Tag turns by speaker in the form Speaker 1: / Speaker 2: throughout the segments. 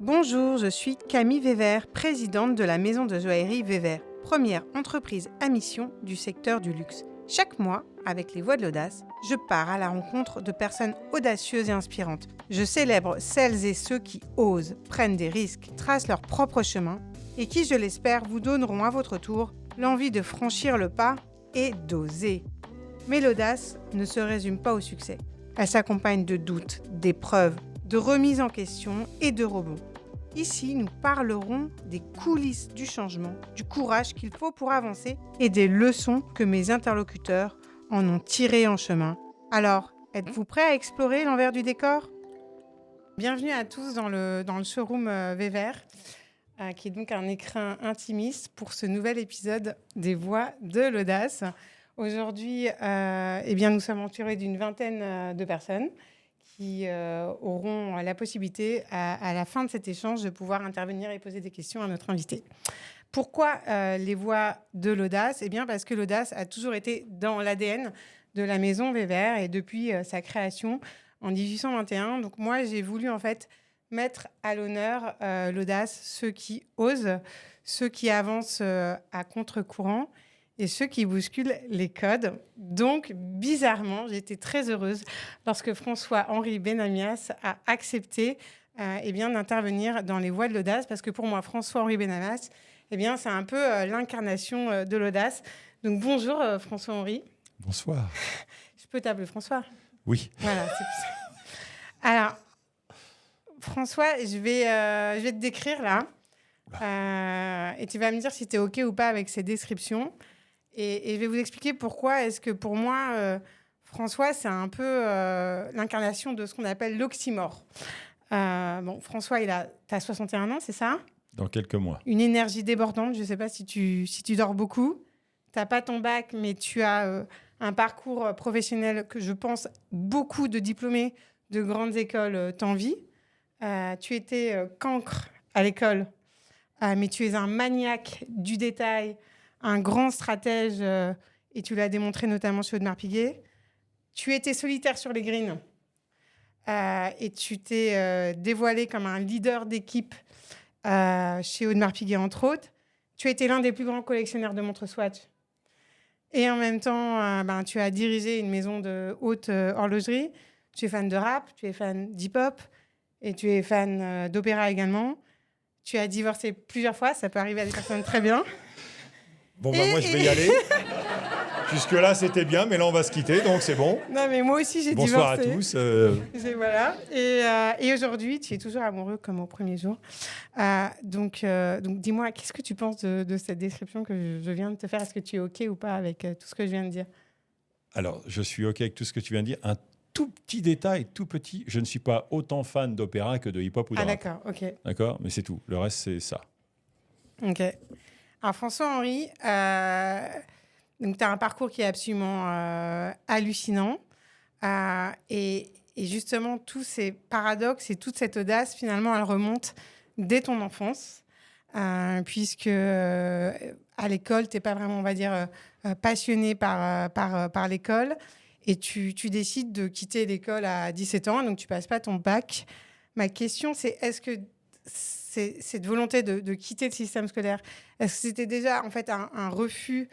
Speaker 1: Bonjour, je suis Camille Wever, présidente de la maison de joaillerie Wever, première entreprise à mission du secteur du luxe. Chaque mois, avec les Voix de l'Audace, je pars à la rencontre de personnes audacieuses et inspirantes. Je célèbre celles et ceux qui osent, prennent des risques, tracent leur propre chemin et qui, je l'espère, vous donneront à votre tour l'envie de franchir le pas et d'oser. Mais l'audace ne se résume pas au succès. Elle s'accompagne de doutes, d'épreuves, de remises en question et de rebonds. Ici, nous parlerons des coulisses du changement, du courage qu'il faut pour avancer et des leçons que mes interlocuteurs en ont tirées en chemin. Alors, êtes-vous prêts à explorer l'envers du décor ? Bienvenue à tous dans le showroom Wever, qui est donc un écrin intimiste pour ce nouvel épisode des Voix de l'Audace. Aujourd'hui, nous sommes entourés d'une vingtaine de personnes qui auront la possibilité, à la fin de cet échange, de pouvoir intervenir et poser des questions à notre invité. Pourquoi les Voix de l'Audace ? Eh bien, parce que l'audace a toujours été dans l'ADN de la maison Wever et depuis sa création en 1821. Donc moi, j'ai voulu en fait mettre à l'honneur l'audace, ceux qui osent, ceux qui avancent à contre-courant et ceux qui bousculent les codes. Donc, bizarrement, j'ai été très heureuse lorsque François-Henri Benamias a accepté d'intervenir dans les Voix de l'Audace, parce que pour moi, François-Henri Benamias, c'est un peu l'incarnation de l'audace. Donc, bonjour François-Henri.
Speaker 2: Bonsoir.
Speaker 1: Je peux t'appeler François ?
Speaker 2: Oui.
Speaker 1: Voilà, c'est ça. Alors, François, je vais te décrire là. Et tu vas me dire si tu es OK ou pas avec ces descriptions. Et je vais vous expliquer pourquoi est-ce que pour moi, François, c'est un peu l'incarnation de ce qu'on appelle l'oxymore. François, t'as 61 ans, c'est ça ?
Speaker 2: Dans quelques mois.
Speaker 1: Une énergie débordante. Je ne sais pas si tu dors beaucoup. Tu n'as pas ton bac, mais tu as un parcours professionnel que je pense beaucoup de diplômés de grandes écoles t'envient. Tu étais cancre à l'école, mais tu es un maniaque du détail, un grand stratège, et tu l'as démontré notamment chez Audemars Piguet. Tu étais solitaire sur les greens, et tu t'es dévoilé comme un leader d'équipe chez Audemars Piguet, entre autres. Tu étais l'un des plus grands collectionneurs de montres Swatch. Et en même temps, tu as dirigé une maison de haute horlogerie. Tu es fan de rap, tu es fan d'hip-hop, et tu es fan d'opéra également. Tu as divorcé plusieurs fois, ça peut arriver à des personnes très bien.
Speaker 2: Bon, moi, je vais y aller. Jusque-là, c'était bien, mais là, on va se quitter, donc c'est bon.
Speaker 1: Non, mais moi aussi, j'ai
Speaker 2: Bonsoir
Speaker 1: divorcé.
Speaker 2: à tous.
Speaker 1: Voilà. Et aujourd'hui, tu es toujours amoureux comme au premier jour. Donc, dis-moi, qu'est-ce que tu penses de cette description que je viens de te faire ? Est-ce que tu es OK ou pas avec tout ce que je viens de dire ?
Speaker 2: Alors, je suis OK avec tout ce que tu viens de dire. Un tout petit détail, tout petit. Je ne suis pas autant fan d'opéra que de hip-hop ou de rap.
Speaker 1: D'accord, OK.
Speaker 2: D'accord ? Mais c'est tout. Le reste, c'est ça.
Speaker 1: OK. Alors, François-Henri, tu as un parcours qui est absolument hallucinant. Et justement, tous ces paradoxes et toute cette audace, finalement, elle remonte dès ton enfance, puisque à l'école, tu n'es pas vraiment, on va dire, passionné par l'école. Et tu décides de quitter l'école à 17 ans, donc tu ne passes pas ton bac. Ma question, c'est est-ce que cette volonté de quitter le système scolaire, est-ce que c'était déjà en fait un refus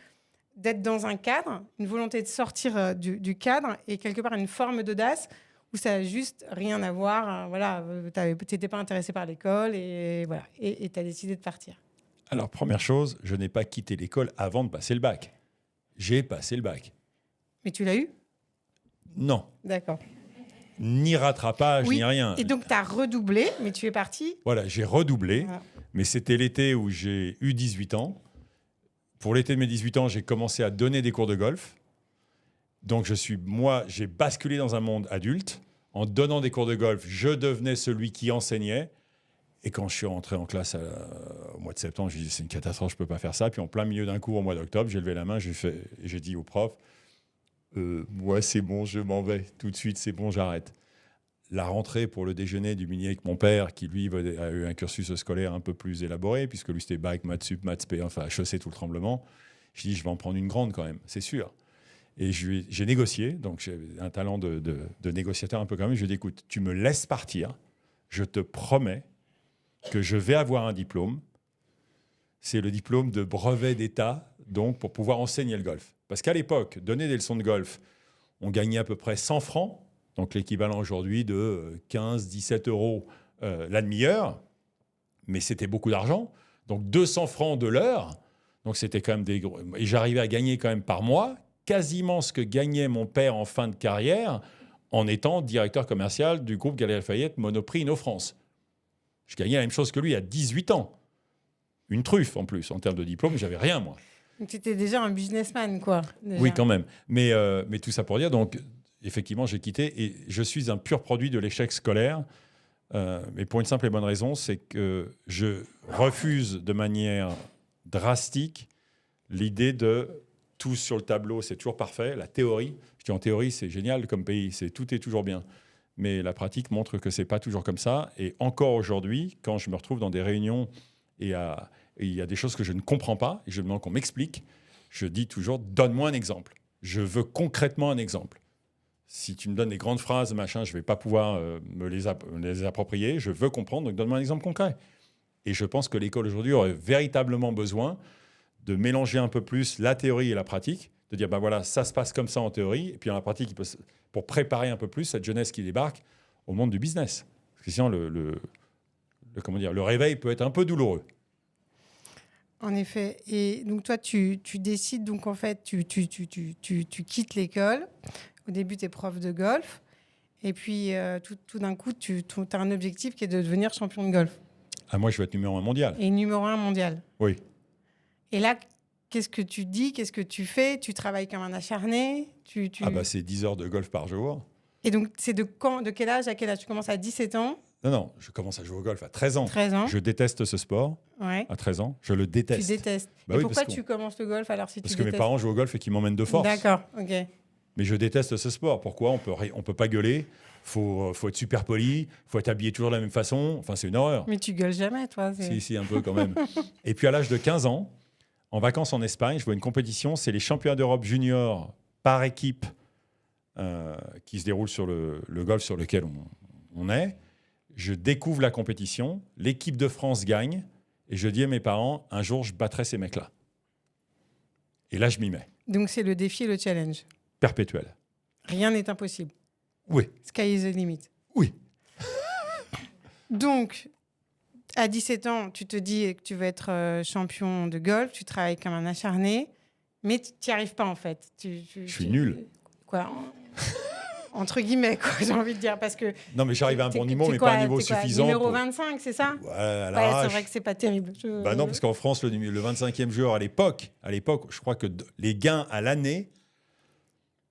Speaker 1: d'être dans un cadre, une volonté de sortir du cadre et quelque part une forme d'audace où ça n'a juste rien à voir, tu n'étais pas intéressé par l'école et voilà, et tu as décidé de partir.
Speaker 2: Alors, première chose, je n'ai pas quitté l'école avant de passer le bac. J'ai passé le bac.
Speaker 1: Mais tu l'as eu ?
Speaker 2: Non.
Speaker 1: D'accord.
Speaker 2: Ni rattrapage,
Speaker 1: Oui,
Speaker 2: ni rien.
Speaker 1: et donc tu as redoublé, mais tu es parti.
Speaker 2: Voilà, j'ai redoublé,
Speaker 1: Voilà.
Speaker 2: Mais c'était l'été où j'ai eu 18 ans. Pour l'été de mes 18 ans, j'ai commencé à donner des cours de golf. Donc, j'ai basculé dans un monde adulte. En donnant des cours de golf, je devenais celui qui enseignait. Et quand je suis rentré en classe au mois de septembre, je me dit c'est une catastrophe, je ne peux pas faire ça. Puis en plein milieu d'un cours au mois d'octobre, j'ai levé la main, j'ai dit au prof, moi c'est bon, je m'en vais tout de suite, c'est bon, j'arrête. La rentrée pour le déjeuner du midi avec mon père, qui lui a eu un cursus scolaire un peu plus élaboré, puisque lui c'était bac, maths sup, maths spé, enfin HEC, tout le tremblement. Je dis je vais en prendre une grande quand même, c'est sûr. Et j'ai négocié, donc j'ai un talent de négociateur un peu quand même. Je lui ai dit écoute, tu me laisses partir, je te promets que je vais avoir un diplôme. C'est le diplôme de brevet d'État, donc pour pouvoir enseigner le golf. Parce qu'à l'époque, donner des leçons de golf, on gagnait à peu près 100 francs, donc l'équivalent aujourd'hui de 15-17 euros la demi-heure, mais c'était beaucoup d'argent. Donc 200 francs de l'heure, donc c'était quand même des gros... Et j'arrivais à gagner quand même par mois quasiment ce que gagnait mon père en fin de carrière en étant directeur commercial du groupe Galeries Lafayette Monoprix Inno-France. Je gagnais la même chose que lui à 18 ans. Une truffe en plus, en termes de diplôme, j'avais rien moi.
Speaker 1: Donc tu étais déjà un businessman, quoi. Déjà.
Speaker 2: Oui, quand même. Mais tout ça pour dire, donc effectivement, j'ai quitté et je suis un pur produit de l'échec scolaire. Mais pour une simple et bonne raison, c'est que je refuse de manière drastique l'idée de tout sur le tableau, c'est toujours parfait. La théorie, je dis en théorie, c'est génial comme pays, tout est toujours bien. Mais la pratique montre que c'est pas toujours comme ça. Et encore aujourd'hui, quand je me retrouve dans des réunions et il y a des choses que je ne comprends pas et je demande qu'on m'explique, je dis toujours, donne-moi un exemple. Je veux concrètement un exemple. Si tu me donnes des grandes phrases, machin, je ne vais pas pouvoir me les approprier. Je veux comprendre, donc donne-moi un exemple concret. Et je pense que l'école aujourd'hui aurait véritablement besoin de mélanger un peu plus la théorie et la pratique, de dire, ben voilà, ça se passe comme ça en théorie, et puis en la pratique, pour préparer un peu plus cette jeunesse qui débarque au monde du business. Parce que sinon, le réveil peut être un peu douloureux.
Speaker 1: En effet. Et donc toi, tu décides, donc en fait, tu quittes l'école. Au début, tu es prof de golf. Et puis, tout d'un coup, tu as un objectif qui est de devenir champion de golf.
Speaker 2: Ah, moi, je veux être numéro 1 mondial.
Speaker 1: Et numéro 1 mondial.
Speaker 2: Oui.
Speaker 1: Et là, qu'est-ce que tu dis? Qu'est-ce que tu fais? Tu travailles comme un acharné?
Speaker 2: Ah bah, c'est 10 heures de golf par jour.
Speaker 1: Et donc, c'est de quel âge à quel âge? Tu commences à 17 ans?
Speaker 2: Non, je commence à jouer au golf à 13 ans.
Speaker 1: 13 ans.
Speaker 2: Je déteste ce sport.
Speaker 1: Ouais.
Speaker 2: À 13 ans, je le déteste.
Speaker 1: Tu détestes.
Speaker 2: Bah
Speaker 1: et
Speaker 2: oui,
Speaker 1: pourquoi tu commences le golf alors si
Speaker 2: parce
Speaker 1: tu
Speaker 2: que
Speaker 1: détestes?
Speaker 2: mes parents jouent au golf et qu'ils m'emmènent de force.
Speaker 1: D'accord, ok.
Speaker 2: Mais je déteste ce sport. Pourquoi? On peut pas gueuler. Faut être super poli. Faut être habillé toujours de la même façon. Enfin, c'est une horreur.
Speaker 1: Mais tu gueules jamais, toi.
Speaker 2: Si, un peu quand même. Et puis à l'âge de 15 ans, en vacances en Espagne, je vois une compétition. C'est les championnats d'Europe junior par équipe qui se déroulent sur le golf sur lequel on est. Je découvre la compétition. L'équipe de France gagne. Et je dis à mes parents, un jour, je battrai ces mecs-là. Et là, je m'y mets.
Speaker 1: Donc, c'est le défi et le challenge.
Speaker 2: Perpétuel.
Speaker 1: Rien n'est impossible.
Speaker 2: Oui.
Speaker 1: Sky is the limit.
Speaker 2: Oui.
Speaker 1: Donc, à 17 ans, tu te dis que tu veux être champion de golf, tu travailles comme un acharné, mais tu n'y arrives pas en fait.
Speaker 2: Je suis nul.
Speaker 1: Quoi entre guillemets, quoi, j'ai envie de dire. Parce que
Speaker 2: non, mais j'arrive à un bon niveau, mais pas un niveau suffisant.
Speaker 1: Numéro 25, c'est ça?
Speaker 2: Ouais,
Speaker 1: c'est vrai que c'est pas terrible.
Speaker 2: Bah non, parce qu'en France, le 25e joueur à l'époque, je crois que les gains à l'année,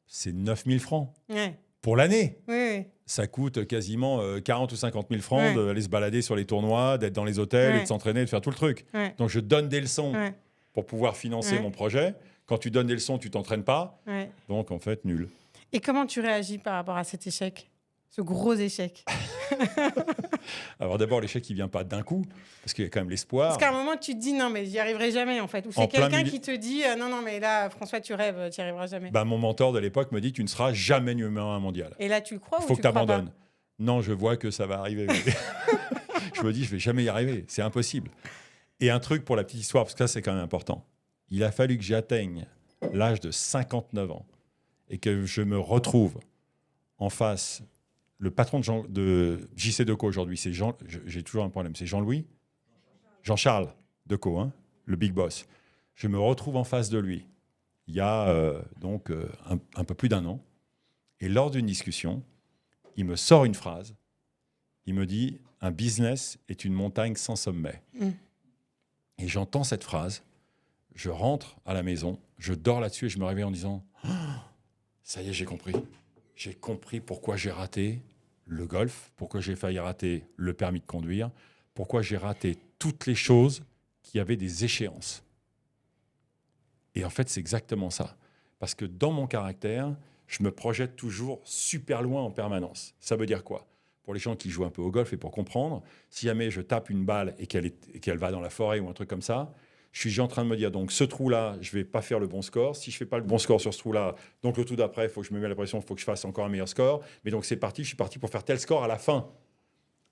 Speaker 2: c'est 9 000 francs.
Speaker 1: Ouais.
Speaker 2: Pour l'année.
Speaker 1: Oui.
Speaker 2: Ça coûte quasiment 40 ou 50 000 francs d'aller se balader sur les tournois, d'être dans les hôtels et de s'entraîner, de faire tout le truc.
Speaker 1: Ouais.
Speaker 2: Donc, je donne des leçons pour pouvoir financer mon projet. Quand tu donnes des leçons, tu t'entraînes pas.
Speaker 1: Ouais.
Speaker 2: Donc, en fait, nul.
Speaker 1: Et comment tu réagis par rapport à cet échec? Ce gros échec?
Speaker 2: Alors d'abord, l'échec, il vient pas d'un coup, parce qu'il y a quand même l'espoir.
Speaker 1: Parce qu'à un moment, tu te dis, non, mais j'y arriverai jamais, en fait. Ou c'est quelqu'un qui te dit, non, mais là, François, tu rêves, tu n'y arriveras jamais.
Speaker 2: Bah, mon mentor de l'époque me dit, tu ne seras jamais numéro 1 mondial.
Speaker 1: Et là, tu le crois ou tu
Speaker 2: faut que tu
Speaker 1: crois
Speaker 2: abandonnes.
Speaker 1: Pas?
Speaker 2: Non, je vois que ça va arriver. Je me dis, je vais jamais y arriver. C'est impossible. Et un truc pour la petite histoire, parce que ça, c'est quand même important. Il a fallu que j'atteigne l'âge de 59 ans et que je me retrouve en face. Le patron de JC Decaux aujourd'hui, c'est j'ai toujours un problème, c'est Jean-Charles Decaux, hein, le big boss. Je me retrouve en face de lui il y a un peu plus d'un an. Et lors d'une discussion, il me sort une phrase. Il me dit, un business est une montagne sans sommet. Et j'entends cette phrase. Je rentre à la maison, je dors là-dessus et je me réveille en disant, ça y est, j'ai compris. J'ai compris pourquoi j'ai raté le golf, pourquoi j'ai failli rater le permis de conduire, pourquoi j'ai raté toutes les choses qui avaient des échéances. Et en fait, c'est exactement ça. Parce que dans mon caractère, je me projette toujours super loin en permanence. Ça veut dire quoi? Pour les gens qui jouent un peu au golf et pour comprendre, si jamais je tape une balle et qu'elle va dans la forêt ou un truc comme ça, je suis en train de me dire, donc ce trou-là, je ne vais pas faire le bon score. Si je ne fais pas le bon score sur ce trou-là, donc le trou d'après, il faut que je me mette la pression, il faut que je fasse encore un meilleur score. Mais donc c'est parti, je suis parti pour faire tel score à la fin.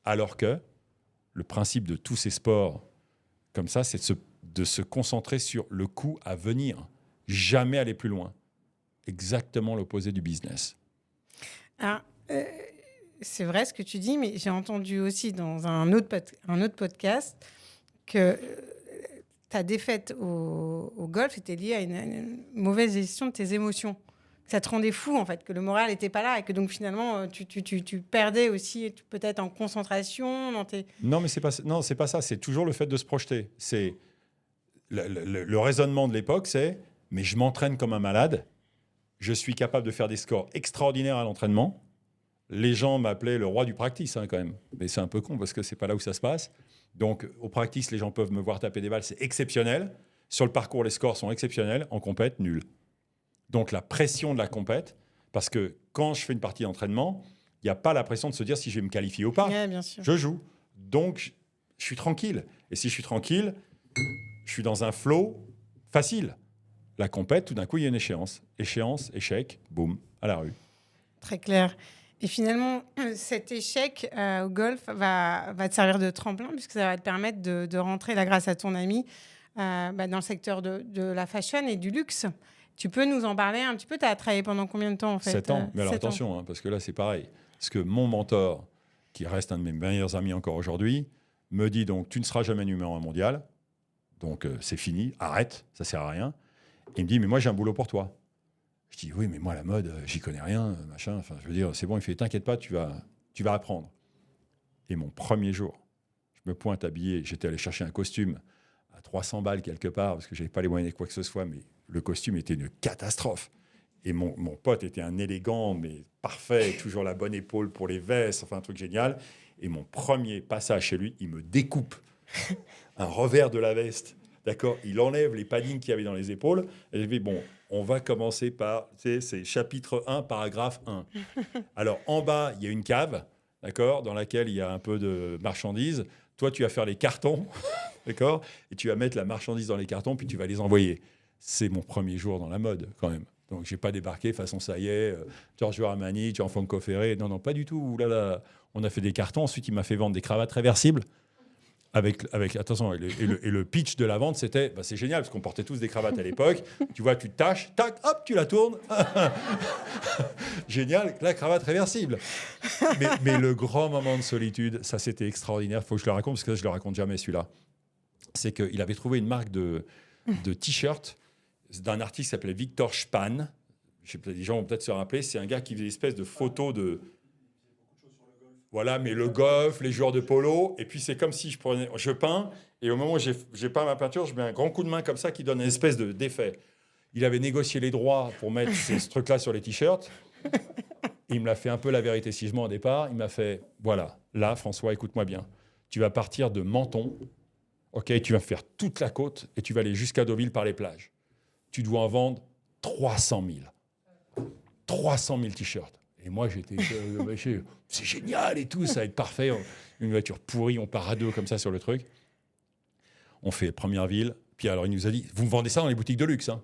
Speaker 2: Alors que le principe de tous ces sports comme ça, c'est de se concentrer sur le coup à venir. Jamais aller plus loin. Exactement l'opposé du business.
Speaker 1: Alors, c'est vrai ce que tu dis, mais j'ai entendu aussi dans un autre podcast que ta défaite au golf était liée à une mauvaise gestion de tes émotions. Ça te rendait fou, en fait, que le moral n'était pas là et que donc finalement, tu perdais aussi peut-être en concentration dans tes...
Speaker 2: Non, mais c'est pas ça. C'est toujours le fait de se projeter. C'est le raisonnement de l'époque, c'est « mais je m'entraîne comme un malade, je suis capable de faire des scores extraordinaires à l'entraînement ». Les gens m'appelaient le roi du practice, quand même. Mais c'est un peu con parce que c'est pas là où ça se passe. Donc, au practice, les gens peuvent me voir taper des balles, c'est exceptionnel. Sur le parcours, les scores sont exceptionnels. En compète, nul. Donc, la pression de la compète, parce que quand je fais une partie d'entraînement, il n'y a pas la pression de se dire si je vais me qualifier ou pas.
Speaker 1: Ouais, bien sûr.
Speaker 2: Je joue. Donc, je suis tranquille. Et si je suis tranquille, je suis dans un flow facile. La compète, tout d'un coup, il y a une échéance. Échéance, échec, boum, à la rue.
Speaker 1: Très clair. Et finalement, cet échec au golf va te servir de tremplin puisque ça va te permettre de rentrer, là, grâce à ton ami, dans le secteur de la fashion et du luxe. Tu peux nous en parler un petit peu? Tu as travaillé pendant combien de temps, en fait?
Speaker 2: 7 ans. Mais alors
Speaker 1: 7 ans.
Speaker 2: attention, parce que là, c'est pareil. Parce que mon mentor, qui reste un de mes meilleurs amis encore aujourd'hui, me dit donc, tu ne seras jamais numéro 1 mondial. Donc, c'est fini, arrête, ça ne sert à rien. Il me dit, mais moi, j'ai un boulot pour toi. Je dis, oui, mais moi, la mode, j'y connais rien, machin. Enfin, je veux dire, c'est bon. Il fait, t'inquiète pas, tu vas apprendre. Et mon premier jour, je me pointe habillé. J'étais allé chercher un costume à 300 balles quelque part, parce que je n'avais pas les moyens de quoi que ce soit, mais le costume était une catastrophe. Et mon pote était un élégant, mais parfait, toujours la bonne épaule pour les vestes, enfin, un truc génial. Et mon premier passage chez lui, il me découpe un revers de la veste. D'accord, il enlève les paddings qu'il y avait dans les épaules. Et je dis, bon, on va commencer par, c'est chapitre 1, paragraphe 1. Alors, en bas, il y a une cave, d'accord, dans laquelle il y a un peu de marchandises. Toi, tu vas faire les cartons, d'accord, et tu vas mettre la marchandise dans les cartons, puis tu vas les envoyer. C'est mon premier jour dans la mode, quand même. Donc, je n'ai pas débarqué façon, ça y est, Giorgio Armani, Gianfranco Ferré. Non, pas du tout. Ouh là là. On a fait des cartons. Ensuite, il m'a fait vendre des cravates réversibles. Avec attention, et le pitch de la vente, c'était, c'est génial, parce qu'on portait tous des cravates à l'époque. Tu vois, tu te tâches, tac, hop, tu la tournes. Génial, la cravate réversible. Mais le grand moment de solitude, ça, c'était extraordinaire. Il faut que je le raconte, parce que je ne le raconte jamais, celui-là. C'est qu'il avait trouvé une marque de t-shirt d'un artiste qui s'appelait Victor Span. Les gens vont peut-être se rappeler. C'est un gars qui faisait une espèce de photos de... Voilà, mais le golf, les joueurs de polo, et puis c'est comme si je peins, et au moment où j'ai peint ma peinture, je mets un grand coup de main comme ça qui donne une espèce d'effet. Il avait négocié les droits pour mettre ce truc-là sur les t-shirts. Il me l'a fait un peu la vérité si je mens au départ. Il m'a fait, voilà, là, François, écoute-moi bien. Tu vas partir de Menton, ok, tu vas faire toute la côte, et tu vas aller jusqu'à Deauville par les plages. Tu dois en vendre 300 000. 300 000 t-shirts. Et moi, j'étais, c'est génial et tout, ça va être parfait. Une voiture pourrie, on part à deux comme ça sur le truc. On fait première ville. Puis alors, il nous a dit, vous me vendez ça dans les boutiques de luxe, hein?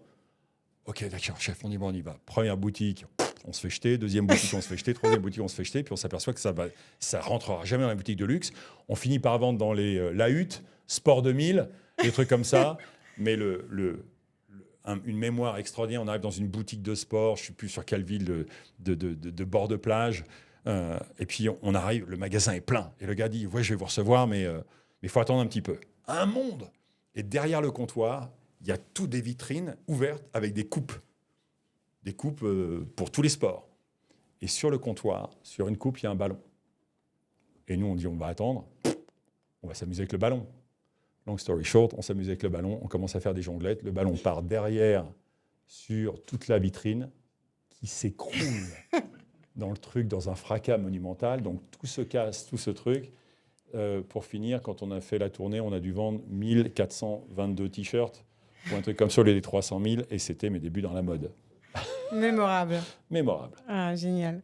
Speaker 2: Ok, d'accord, chef, on dit, bon, on y va. Première boutique, on se fait jeter. Deuxième boutique, on se fait jeter. Troisième boutique, on se fait jeter. Puis on s'aperçoit que ça rentrera jamais dans les boutiques de luxe. On finit par vendre dans les La Hutte, Sport 2000, des trucs comme ça. Mais une mémoire extraordinaire. On arrive dans une boutique de sport, je ne sais plus sur quelle ville de bord de plage. Et puis on arrive, le magasin est plein. Et le gars dit, ouais, je vais vous recevoir, mais il faut attendre un petit peu. Un monde. Et derrière le comptoir, il y a toutes des vitrines ouvertes avec des coupes. Des coupes pour tous les sports. Et sur le comptoir, sur une coupe, il y a un ballon. Et nous, on dit, on va attendre. On va s'amuser avec le ballon. Long story short, on s'amuse avec le ballon, on commence à faire des jonglettes, le ballon part derrière sur toute la vitrine qui s'écroule dans le truc, dans un fracas monumental. Donc tout se casse, tout ce truc. Pour finir, quand on a fait la tournée, on a dû vendre 1422 t-shirts pour un truc comme ça, les 300 000, et c'était mes débuts dans la mode.
Speaker 1: Mémorable.
Speaker 2: Mémorable.
Speaker 1: Ah, génial.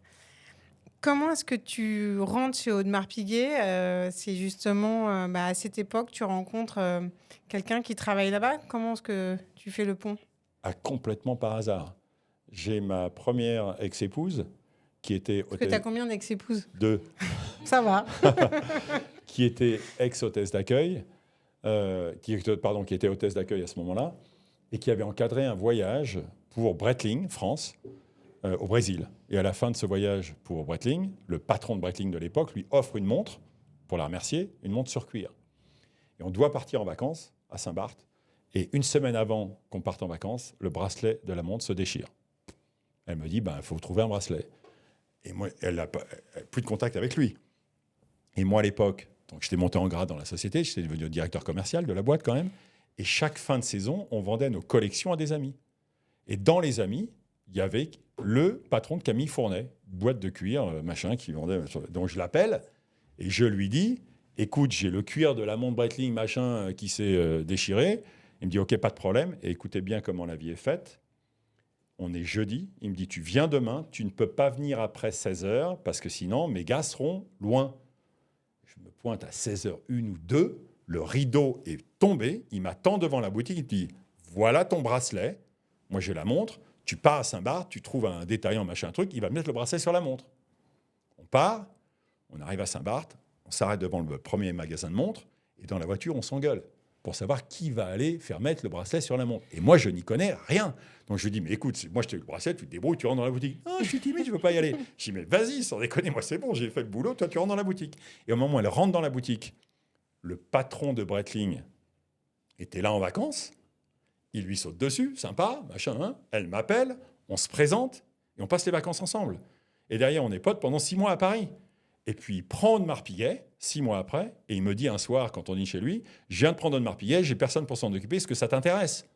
Speaker 1: Comment est-ce que tu rentres chez Audemars Piguet? C'est justement à cette époque, tu rencontres quelqu'un qui travaille là-bas. Comment est-ce que tu fais le pont?
Speaker 2: Complètement par hasard. J'ai ma première ex-épouse qui était...
Speaker 1: Parce que tu as combien d'ex-épouses?
Speaker 2: 2.
Speaker 1: Ça va.
Speaker 2: qui était ex-hôtesse d'accueil, qui était hôtesse d'accueil à ce moment-là, et qui avait encadré un voyage pour Breitling, France, au Brésil. Et à la fin de ce voyage pour Breitling, le patron de Breitling de l'époque lui offre une montre, pour la remercier, une montre sur cuir. Et on doit partir en vacances à Saint-Barth. Et une semaine avant qu'on parte en vacances, le bracelet de la montre se déchire. Elle me dit, il faut trouver un bracelet. Et moi, elle n'a plus de contact avec lui. Et moi, à l'époque, donc j'étais monté en grade dans la société, j'étais devenu directeur commercial de la boîte quand même. Et chaque fin de saison, on vendait nos collections à des amis. Et dans les amis, il y avait le patron de Camille Fournet, boîte de cuir, machin, qui vendait. Donc je l'appelle et je lui dis, écoute, j'ai le cuir de la montre Breitling, machin, qui s'est déchiré. Il me dit, OK, pas de problème. Et écoutez bien comment la vie est faite. On est jeudi. Il me dit, tu viens demain. Tu ne peux pas venir après 16h parce que sinon, mes gars seront loin. Je me pointe à 16h01 ou 2. Le rideau est tombé. Il m'attend devant la boutique. Il me dit, voilà ton bracelet. Moi, j'ai la montre. Tu pars à Saint-Barth. Tu trouves un détaillant, machin, truc. Il va mettre le bracelet sur la montre. On part. On arrive à Saint-Barth. On s'arrête devant le premier magasin de montres. Et dans la voiture, on s'engueule pour savoir qui va aller faire mettre le bracelet sur la montre. Et moi, je n'y connais rien. Donc, je lui dis, mais écoute, moi, je t'ai eu le bracelet, tu te débrouilles, tu rentres dans la boutique. Ah, je suis timide, je ne veux pas y aller. Je dis, mais vas-y, sans déconner, moi, c'est bon, j'ai fait le boulot, toi, tu rentres dans la boutique. Et au moment où elle rentre dans la boutique, le patron de Breitling était là en vacances. Il lui saute dessus, sympa, machin, hein. Elle m'appelle, on se présente et on passe les vacances ensemble. Et derrière, on est potes pendant 6 mois à Paris. Et puis, il prend de Marpiguet, 6 mois après, et il me dit un soir, quand on est chez lui, je viens de prendre de Marpiguet, j'ai personne pour s'en occuper, est-ce que ça t'intéresse ?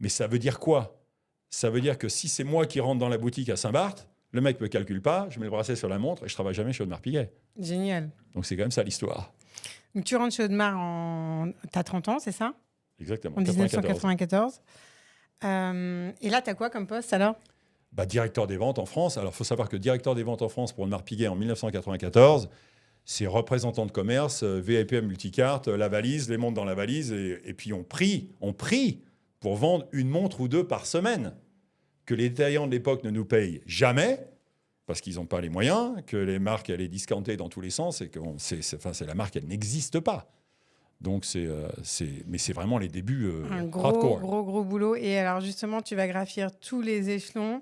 Speaker 2: Mais ça veut dire quoi ? Ça veut dire que si c'est moi qui rentre dans la boutique à Saint-Barth, le mec ne me calcule pas, je mets le bracelet sur la montre et je ne travaille jamais chez Audemars Piguet.
Speaker 1: Génial.
Speaker 2: Donc c'est quand même ça l'histoire.
Speaker 1: Donc tu rentres chez Audemars, t'as 30 ans, c'est ça ?
Speaker 2: Exactement.
Speaker 1: En 1994. Et là, tu as quoi comme poste alors ?
Speaker 2: Directeur des ventes en France. Alors, il faut savoir que directeur des ventes en France pour Audemars Piguet en 1994, c'est représentant de commerce, VIPM multicarte, la valise, les montres dans la valise. Et puis, on prie pour vendre une montre ou deux par semaine. Que les détaillants de l'époque ne nous payent jamais, parce qu'ils n'ont pas les moyens, que les marques, elles est discountées dans tous les sens, et que c'est la marque, elle n'existe pas. Donc, mais c'est vraiment les débuts
Speaker 1: un
Speaker 2: hardcore.
Speaker 1: Gros boulot. Et alors, justement, tu vas gravir tous les échelons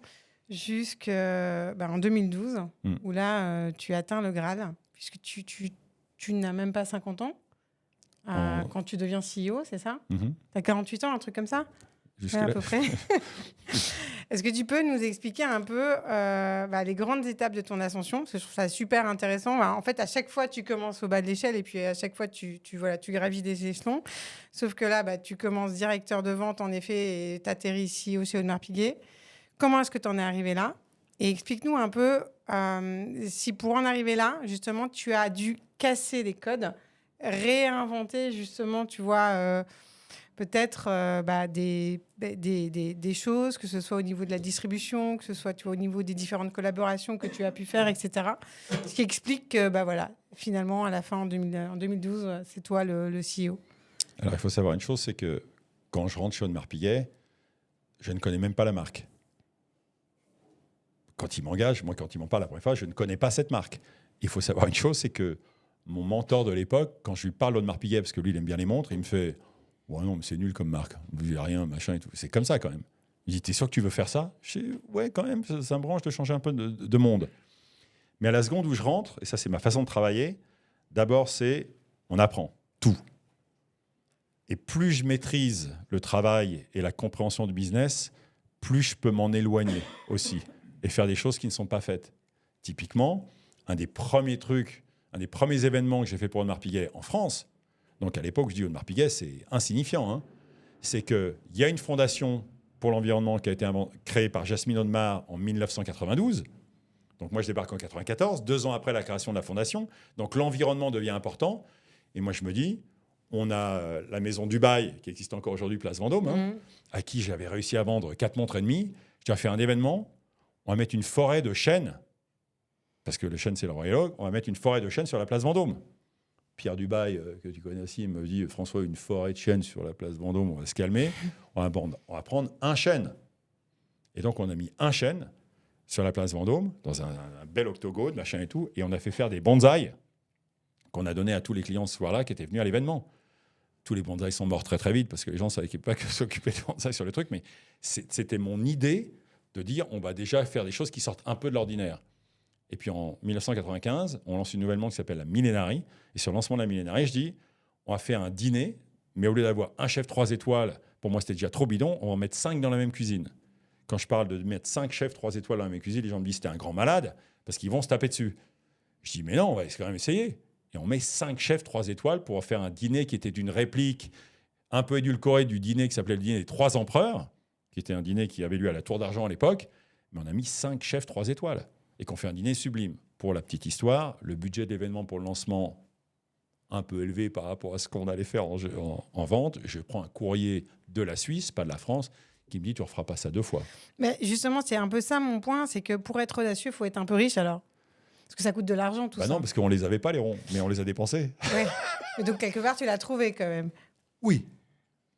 Speaker 1: jusqu'en 2012, où là, tu atteins le Graal, puisque tu n'as même pas 50 ans quand tu deviens CEO, c'est ça ? Tu as 48 ans, un truc comme ça ? À peu près. Est-ce que tu peux nous expliquer un peu les grandes étapes de ton ascension ? Parce que je trouve ça super intéressant. En fait, à chaque fois, tu commences au bas de l'échelle et puis à chaque fois, tu gravis des échelons. Sauf que là, tu commences directeur de vente, en effet, et tu atterris ici chez Audemars Piguet. Comment est-ce que tu en es arrivé là ? Et explique-nous un peu si pour en arriver là, justement, tu as dû casser les codes, réinventer, justement, tu vois... peut-être des choses, que ce soit au niveau de la distribution, que ce soit au niveau des différentes collaborations que tu as pu faire, etc. Ce qui explique que finalement, à la fin, en 2012, c'est toi le CEO.
Speaker 2: Alors, il faut savoir une chose, c'est que quand je rentre chez Audemars Piguet, je ne connais même pas la marque. Quand il m'engage, moi, quand il m'en parle la première fois, je ne connais pas cette marque. Il faut savoir une chose, c'est que mon mentor de l'époque, quand je lui parle d'Audemars Piguet, parce que lui, il aime bien les montres, il me fait... Ouais, non, mais c'est nul comme marque. Il n'y a rien, machin et tout. C'est comme ça quand même. Il dit, t'es sûr que tu veux faire ça ? Je dis, ouais, quand même, ça me branche de changer un peu de monde. Mais à la seconde où je rentre, et ça, c'est ma façon de travailler, d'abord, on apprend tout. Et plus je maîtrise le travail et la compréhension du business, plus je peux m'en éloigner aussi et faire des choses qui ne sont pas faites. Typiquement, un des premiers événements que j'ai fait pour Audemars Piguet en France, donc à l'époque, je dis Audemars Piguet, c'est insignifiant, hein. C'est qu'il y a une fondation pour l'environnement qui a été créée par Jasmine Audemars en 1992. Donc moi, je débarque en 1994, 2 ans après la création de la fondation. Donc l'environnement devient important. Et moi, je me dis, on a la maison Dubaï, qui existe encore aujourd'hui, Place Vendôme, à qui j'avais réussi à vendre 4 montres et demie. Je vais faire un événement, on va mettre une forêt de chênes, parce que le chêne, c'est le royaume, on va mettre une forêt de chênes sur la Place Vendôme. Pierre Dubaï, que tu connais aussi, me dit, François, une forêt de chênes sur la Place Vendôme, on va se calmer. On va prendre un chêne. Et donc, on a mis un chêne sur la Place Vendôme, dans un bel octogone, machin et tout, et on a fait faire des bonsaïs qu'on a donné à tous les clients ce soir-là qui étaient venus à l'événement. Tous les bonsaïs sont morts très très vite parce que les gens ne savaient pas que s'occuper des bonsaïs sur le truc, mais c'était mon idée de dire on va déjà faire des choses qui sortent un peu de l'ordinaire. Et puis en 1995, on lance une nouvelle marque qui s'appelle la Millenary. Et sur le lancement de la Millenary, je dis on va faire un dîner, mais au lieu d'avoir un chef 3 étoiles, pour moi c'était déjà trop bidon, on va en mettre 5 dans la même cuisine. Quand je parle de mettre 5 chefs 3 étoiles dans la même cuisine, les gens me disent c'était un grand malade parce qu'ils vont se taper dessus. Je dis mais non, on va quand même essayer. Et on met 5 chefs 3 étoiles pour faire un dîner qui était d'une réplique un peu édulcorée du dîner qui s'appelait le dîner des 3 empereurs, qui était un dîner qui avait lieu à la Tour d'Argent à l'époque. Mais on a mis 5 chefs 3 étoiles et qu'on fait un dîner sublime. Pour la petite histoire, le budget de l'événement pour le lancement, un peu élevé par rapport à ce qu'on allait faire en vente, je prends un courrier de la Suisse, pas de la France, qui me dit tu ne referas pas ça 2 fois.
Speaker 1: Mais justement, c'est un peu ça mon point, c'est que pour être audacieux, il faut être un peu riche alors. Parce que ça coûte de l'argent tout ça.
Speaker 2: Non, parce qu'on ne les avait pas les ronds, mais on les a dépensés.
Speaker 1: Ouais. Et donc quelque part, tu l'as trouvé quand même.
Speaker 2: Oui,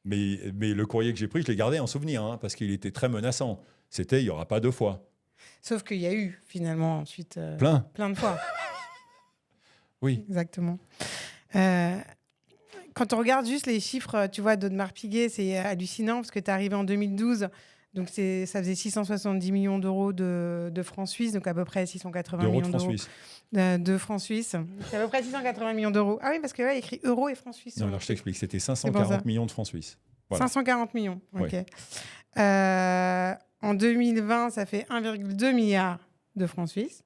Speaker 2: mais le courrier que j'ai pris, je l'ai gardé en souvenir, parce qu'il était très menaçant. C'était il n'y aura pas 2 fois.
Speaker 1: Sauf qu'il y a eu finalement ensuite
Speaker 2: Plein
Speaker 1: de fois.
Speaker 2: Oui.
Speaker 1: Exactement. Quand on regarde juste les chiffres, tu vois, d'Audemars Piguet, c'est hallucinant parce que tu es arrivé en 2012, donc ça faisait 670 millions d'euros de francs suisses, donc à peu près 680 millions d'euros de francs suisses. C'est à peu près 680 millions d'euros. Ah oui, parce que là, il y a écrit euros et francs suisses.
Speaker 2: Non, alors je t'explique, c'était 540 millions de francs suisses.
Speaker 1: Voilà. 540 millions, ok.
Speaker 2: Oui.
Speaker 1: En 2020, ça fait 1,2 milliard de francs suisses.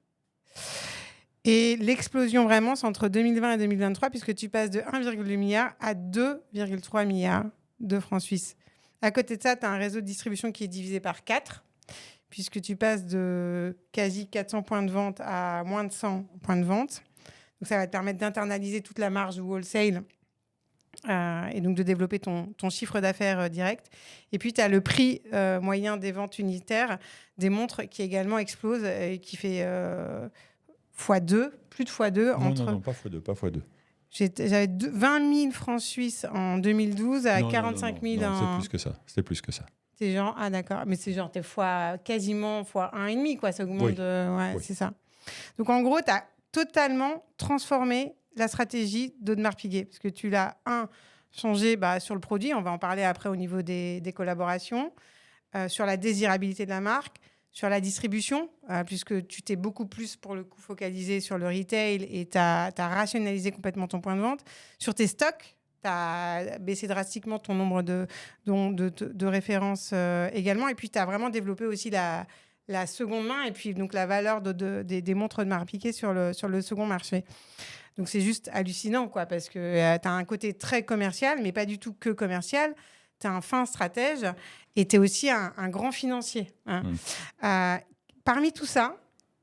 Speaker 1: Et l'explosion vraiment, c'est entre 2020 et 2023, puisque tu passes de 1,2 milliard à 2,3 milliards de francs suisses. À côté de ça, tu as un réseau de distribution qui est divisé par 4, puisque tu passes de quasi 400 points de vente à moins de 100 points de vente. Donc, ça va te permettre d'internaliser toute la marge du wholesale et donc de développer ton chiffre d'affaires direct. Et puis, tu as le prix moyen des ventes unitaires des montres qui également explose et qui fait x2, plus de x2.
Speaker 2: Non, pas x2.
Speaker 1: J'avais 20 000 francs suisses en 2012 à 45 000
Speaker 2: non, c'était plus que ça.
Speaker 1: C'est genre, ah d'accord, mais c'est genre, t'es quasiment fois 1,5, quoi, ça augmente.
Speaker 2: Oui.
Speaker 1: Oui. C'est ça. Donc en gros, tu as totalement transformé la stratégie d'Audemars Piguet, parce que tu l'as, changé sur le produit, on va en parler après au niveau des collaborations, sur la désirabilité de la marque, sur la distribution, puisque tu t'es beaucoup plus, pour le coup, focalisé sur le retail et tu as rationalisé complètement ton point de vente. Sur tes stocks, tu as baissé drastiquement ton nombre de références également. Et puis, tu as vraiment développé aussi la seconde main et puis donc la valeur des montres de marque Piguet sur le second marché. Donc, c'est juste hallucinant, quoi, parce que tu as un côté très commercial, mais pas du tout que commercial. Tu es un fin stratège et tu es aussi un grand financier. Parmi tout ça,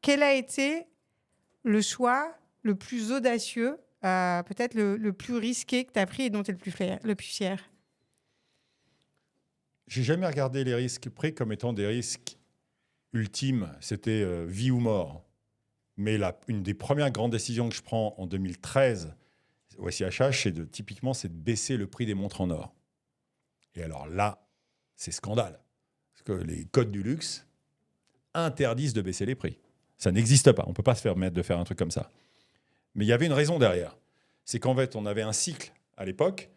Speaker 1: quel a été le choix le plus audacieux, peut-être le plus risqué que tu as pris et dont tu es le plus fier?
Speaker 2: J'ai jamais regardé les risques pris comme étant des risques ultimes. C'était vie ou mort. Mais une des premières grandes décisions que je prends en 2013 au SIHH, c'est de baisser le prix des montres en or. Et alors là, c'est scandale. Parce que les codes du luxe interdisent de baisser les prix. Ça n'existe pas. On ne peut pas se permettre de faire un truc comme ça. Mais il y avait une raison derrière. C'est qu'en fait, on avait un cycle à l'époque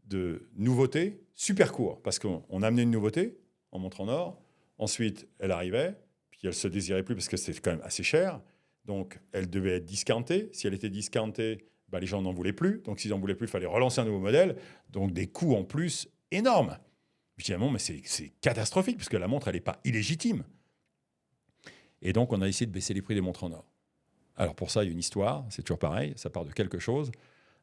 Speaker 2: de nouveautés super court. Parce qu'on amenait une nouveauté en montre en or. Ensuite, elle arrivait. Puis elle ne se désirait plus parce que c'était quand même assez cher. Donc, elle devait être discountée. Si elle était discountée, les gens n'en voulaient plus. Donc, s'ils n'en voulaient plus, il fallait relancer un nouveau modèle. Donc, des coûts en plus énormes. Je dis, mais c'est catastrophique, parce que la montre, elle n'est pas illégitime. Et donc, on a essayé de baisser les prix des montres en or. Alors, pour ça, il y a une histoire. C'est toujours pareil. Ça part de quelque chose.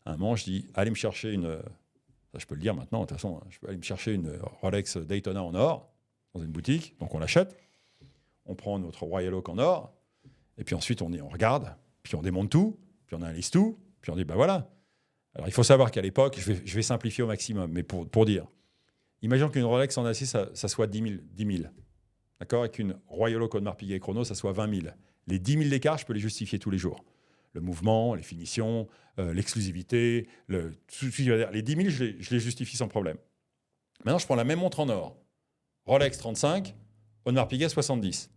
Speaker 2: À un moment, je dis, allez me chercher ça, je peux le dire maintenant, de toute façon. Je peux aller me chercher une Rolex Daytona en or, dans une boutique. Donc, on l'achète. On prend notre Royal Oak en or. Et puis ensuite, on regarde. Puis on démonte tout. Puis on analyse tout. Puis on dit, voilà. Alors, il faut savoir qu'à l'époque, je vais simplifier au maximum, mais pour dire, imaginons qu'une Rolex en acier, ça soit 10 000. D'accord? Et qu'une Royal Oak Audemars Piguet Chrono, ça soit 20 000. Les 10 000 d'écart, je peux les justifier tous les jours. Le mouvement, les finitions, l'exclusivité, les 10 000, je les justifie sans problème. Maintenant, je prends la même montre en or. Rolex 35, Audemars Piguet 70.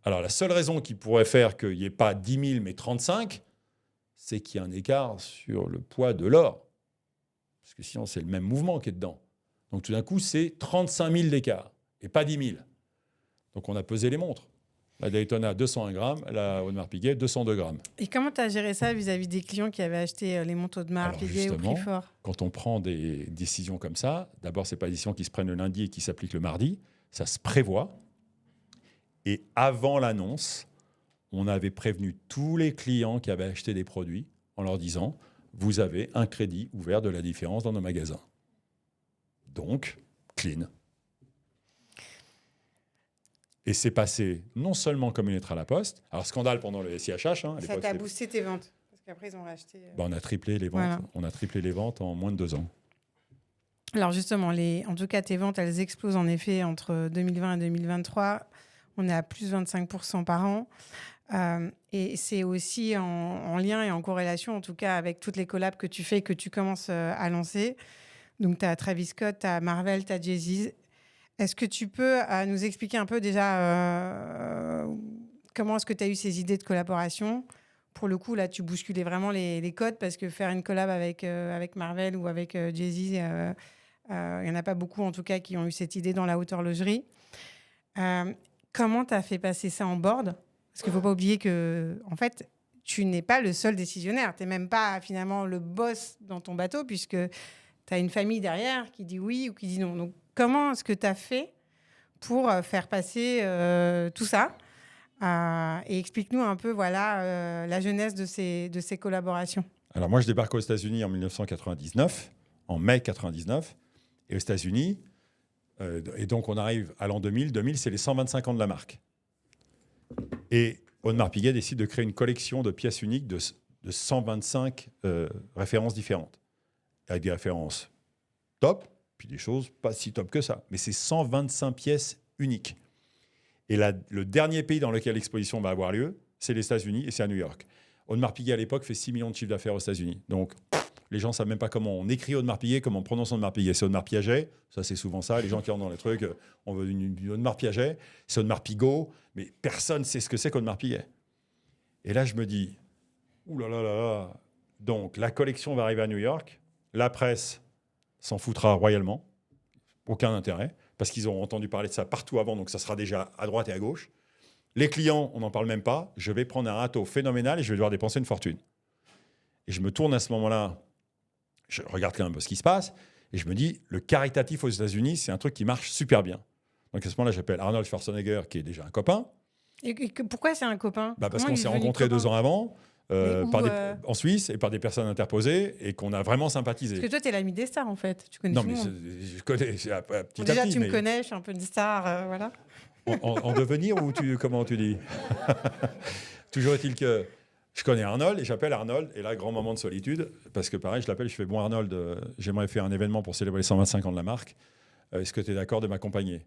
Speaker 2: Alors, la seule raison qui pourrait faire qu'il n'y ait pas 10 000, mais 35, c'est qu'il y a un écart sur le poids de l'or. Parce que sinon, c'est le même mouvement qui est dedans. Donc tout d'un coup, c'est 35 000 d'écart et pas 10 000. Donc on a pesé les montres. La Daytona, 201 grammes, la Audemars Piguet, 202 grammes.
Speaker 1: Et comment tu as géré ça vis-à-vis des clients qui avaient acheté les montres Audemars Piguet au prix fort?
Speaker 2: Quand on prend des décisions comme ça, d'abord, ce n'est pas des décisions qui se prennent le lundi et qui s'appliquent le mardi. Ça se prévoit. Et avant l'annonce, on avait prévenu tous les clients qui avaient acheté des produits en leur disant « Vous avez un crédit ouvert de la différence dans nos magasins. » Donc, clean. Et c'est passé non seulement comme une lettre à la poste, alors scandale pendant le SIHH. Hein,
Speaker 1: ça t'a boosté tes ventes, parce qu'après ils ont racheté.
Speaker 2: On a triplé les ventes. Voilà. On a triplé les ventes en moins de 2 ans.
Speaker 1: Alors justement, en tout cas, tes ventes, elles explosent en effet entre 2020 et 2023. On est à plus 25% par an. Et c'est aussi en lien et en corrélation, en tout cas, avec toutes les collabs que tu fais et que tu commences à lancer. Donc, tu as Travis Scott, tu as Marvel, tu as Jay-Z. Est-ce que tu peux nous expliquer un peu déjà comment est-ce que tu as eu ces idées de collaboration? Pour le coup, là, tu bousculais vraiment les codes parce que faire une collab avec Marvel ou avec Jay-Z, il n'y en a pas beaucoup, en tout cas, qui ont eu cette idée dans la haute horlogerie. Comment tu as fait passer ça en board? Parce qu'il ne faut pas oublier que, en fait, tu n'es pas le seul décisionnaire. Tu n'es même pas, finalement, le boss dans ton bateau puisque tu as une famille derrière qui dit oui ou qui dit non. Donc, comment est-ce que tu as fait pour faire passer tout ça et explique-nous un peu la genèse de ces collaborations.
Speaker 2: Alors, moi, je débarque aux États-Unis en 1999, en mai 1999. Et aux États-Unis, et donc on arrive à l'an 2000. 2000, c'est les 125 ans de la marque. Et Audemars Piguet décide de créer une collection de pièces uniques de 125 références différentes. Avec des références top, puis des choses pas si top que ça. Mais c'est 125 pièces uniques. Et le dernier pays dans lequel l'exposition va avoir lieu, c'est les États-Unis et c'est à New York. Audemars Piguet, à l'époque, fait 6 millions de chiffres d'affaires aux États-Unis. Donc, les gens ne savent même pas comment on écrit Audemars Piguet, comment on prononce Audemars Piguet. C'est Audemars Piaget, ça c'est souvent ça. Les gens qui rentrent dans les trucs, on veut une Audemars Piaget, c'est Audemars Piguet, mais personne ne sait ce que c'est qu'Audemars Piguet. Et là, je me dis, ouh là là là là. Donc, la collection va arriver à New York, la presse s'en foutra royalement, aucun intérêt, parce qu'ils ont entendu parler de ça partout avant, donc ça sera déjà à droite et à gauche. Les clients, on n'en parle même pas. Je vais prendre un râteau phénoménal et je vais devoir dépenser une fortune. Et je me tourne à ce moment-là, je regarde quand même ce qui se passe, et je me dis, le caritatif aux États-Unis, c'est un truc qui marche super bien. Donc à ce moment-là, j'appelle Arnold Schwarzenegger, qui est déjà un copain.
Speaker 1: Et pourquoi c'est un copain?
Speaker 2: Parce qu'on s'est rencontrés 2 ans avant, en Suisse, et par des personnes interposées, et qu'on a vraiment sympathisé.
Speaker 1: Parce que toi, tu es l'ami des stars, en fait. Tu connais
Speaker 2: non,
Speaker 1: tout
Speaker 2: mais
Speaker 1: le monde.
Speaker 2: Je connais petit à petit.
Speaker 1: Déjà, tu me connais, je suis un peu une star, voilà.
Speaker 2: En devenir ou comment tu dis? Toujours est-il que je connais Arnold et j'appelle Arnold. Et là, grand moment de solitude, parce que pareil, je l'appelle, je fais « Bon Arnold, j'aimerais faire un événement pour célébrer les 125 ans de la marque. Est-ce que tu es d'accord de m'accompagner ?»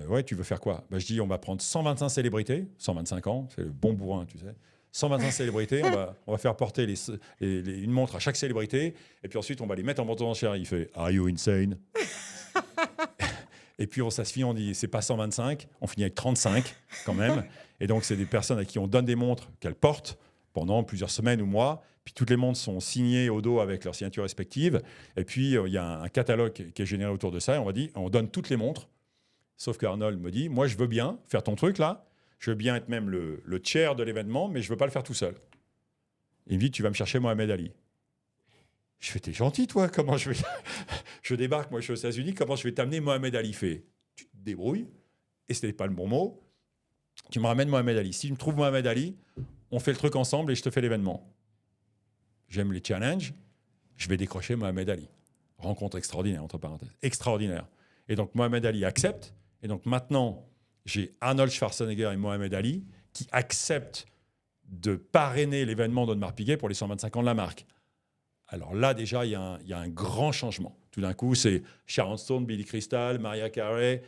Speaker 2: Ouais, tu veux faire quoi? Je dis, on va prendre 125 célébrités, 125 ans, c'est le bon bourrin, tu sais. 125 célébrités, on va faire porter une montre à chaque célébrité, et puis ensuite, on va les mettre en vente aux enchères. Il fait « Are you insane ?» Et puis, ça se finit, on dit, c'est pas 125, on finit avec 35 quand même. Et donc, c'est des personnes à qui on donne des montres qu'elles portent pendant plusieurs semaines ou mois. Puis, toutes les montres sont signées au dos avec leurs signatures respectives. Et puis, il y a un catalogue qui est généré autour de ça. Et on donne toutes les montres. Sauf qu'Arnold me dit, moi, je veux bien faire ton truc là. Je veux bien être même le chair de l'événement, mais je veux pas le faire tout seul. Il me dit, tu vas me chercher Mohamed Ali. Je fais, t'es gentil, toi, comment je vais... Je débarque, moi, je suis aux États-Unis, comment je vais t'amener Mohamed Ali? Fait, tu te débrouilles, et ce n'est pas le bon mot, tu me ramènes Mohamed Ali. Si tu me trouves Mohamed Ali, on fait le truc ensemble et je te fais l'événement. J'aime les challenges, je vais décrocher Mohamed Ali. Rencontre extraordinaire, entre parenthèses, extraordinaire. Et donc, Mohamed Ali accepte, et donc maintenant, j'ai Arnold Schwarzenegger et Mohamed Ali qui acceptent de parrainer l'événement d'Audemars Piguet pour les 125 ans de la marque. Alors là, déjà, il y a un grand changement. Tout d'un coup, c'est Sharon Stone, Billy Crystal, Mariah Carey,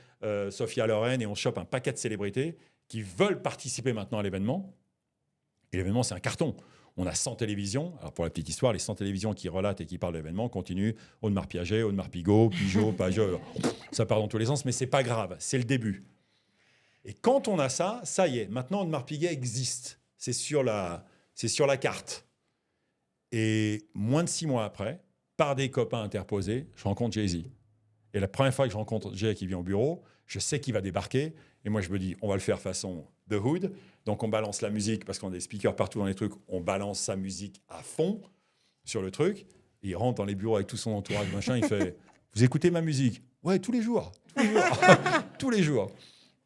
Speaker 2: Sophia Loren, et on chope un paquet de célébrités qui veulent participer maintenant à l'événement. Et l'événement, c'est un carton. On a 100 télévisions. Alors, pour la petite histoire, les 100 télévisions qui relatent et qui parlent de l'événement continuent. Audemars Piaget, Audemars Piguet, Peugeot, Pajot. Ça part dans tous les sens, mais ce n'est pas grave. C'est le début. Et quand on a ça, ça y est. Maintenant, Audemars Piguet existe. C'est sur la carte. Et moins de 6 mois après, par des copains interposés, je rencontre Jay-Z. Et la première fois que je rencontre Jay qui vient au bureau, je sais qu'il va débarquer. Et moi, je me dis, on va le faire façon The Hood. Donc, on balance la musique parce qu'on a des speakers partout dans les trucs. On balance sa musique à fond sur le truc. Et il rentre dans les bureaux avec tout son entourage, machin. Il fait, vous écoutez ma musique? Ouais, tous les jours. Tous les jours. Tous les jours.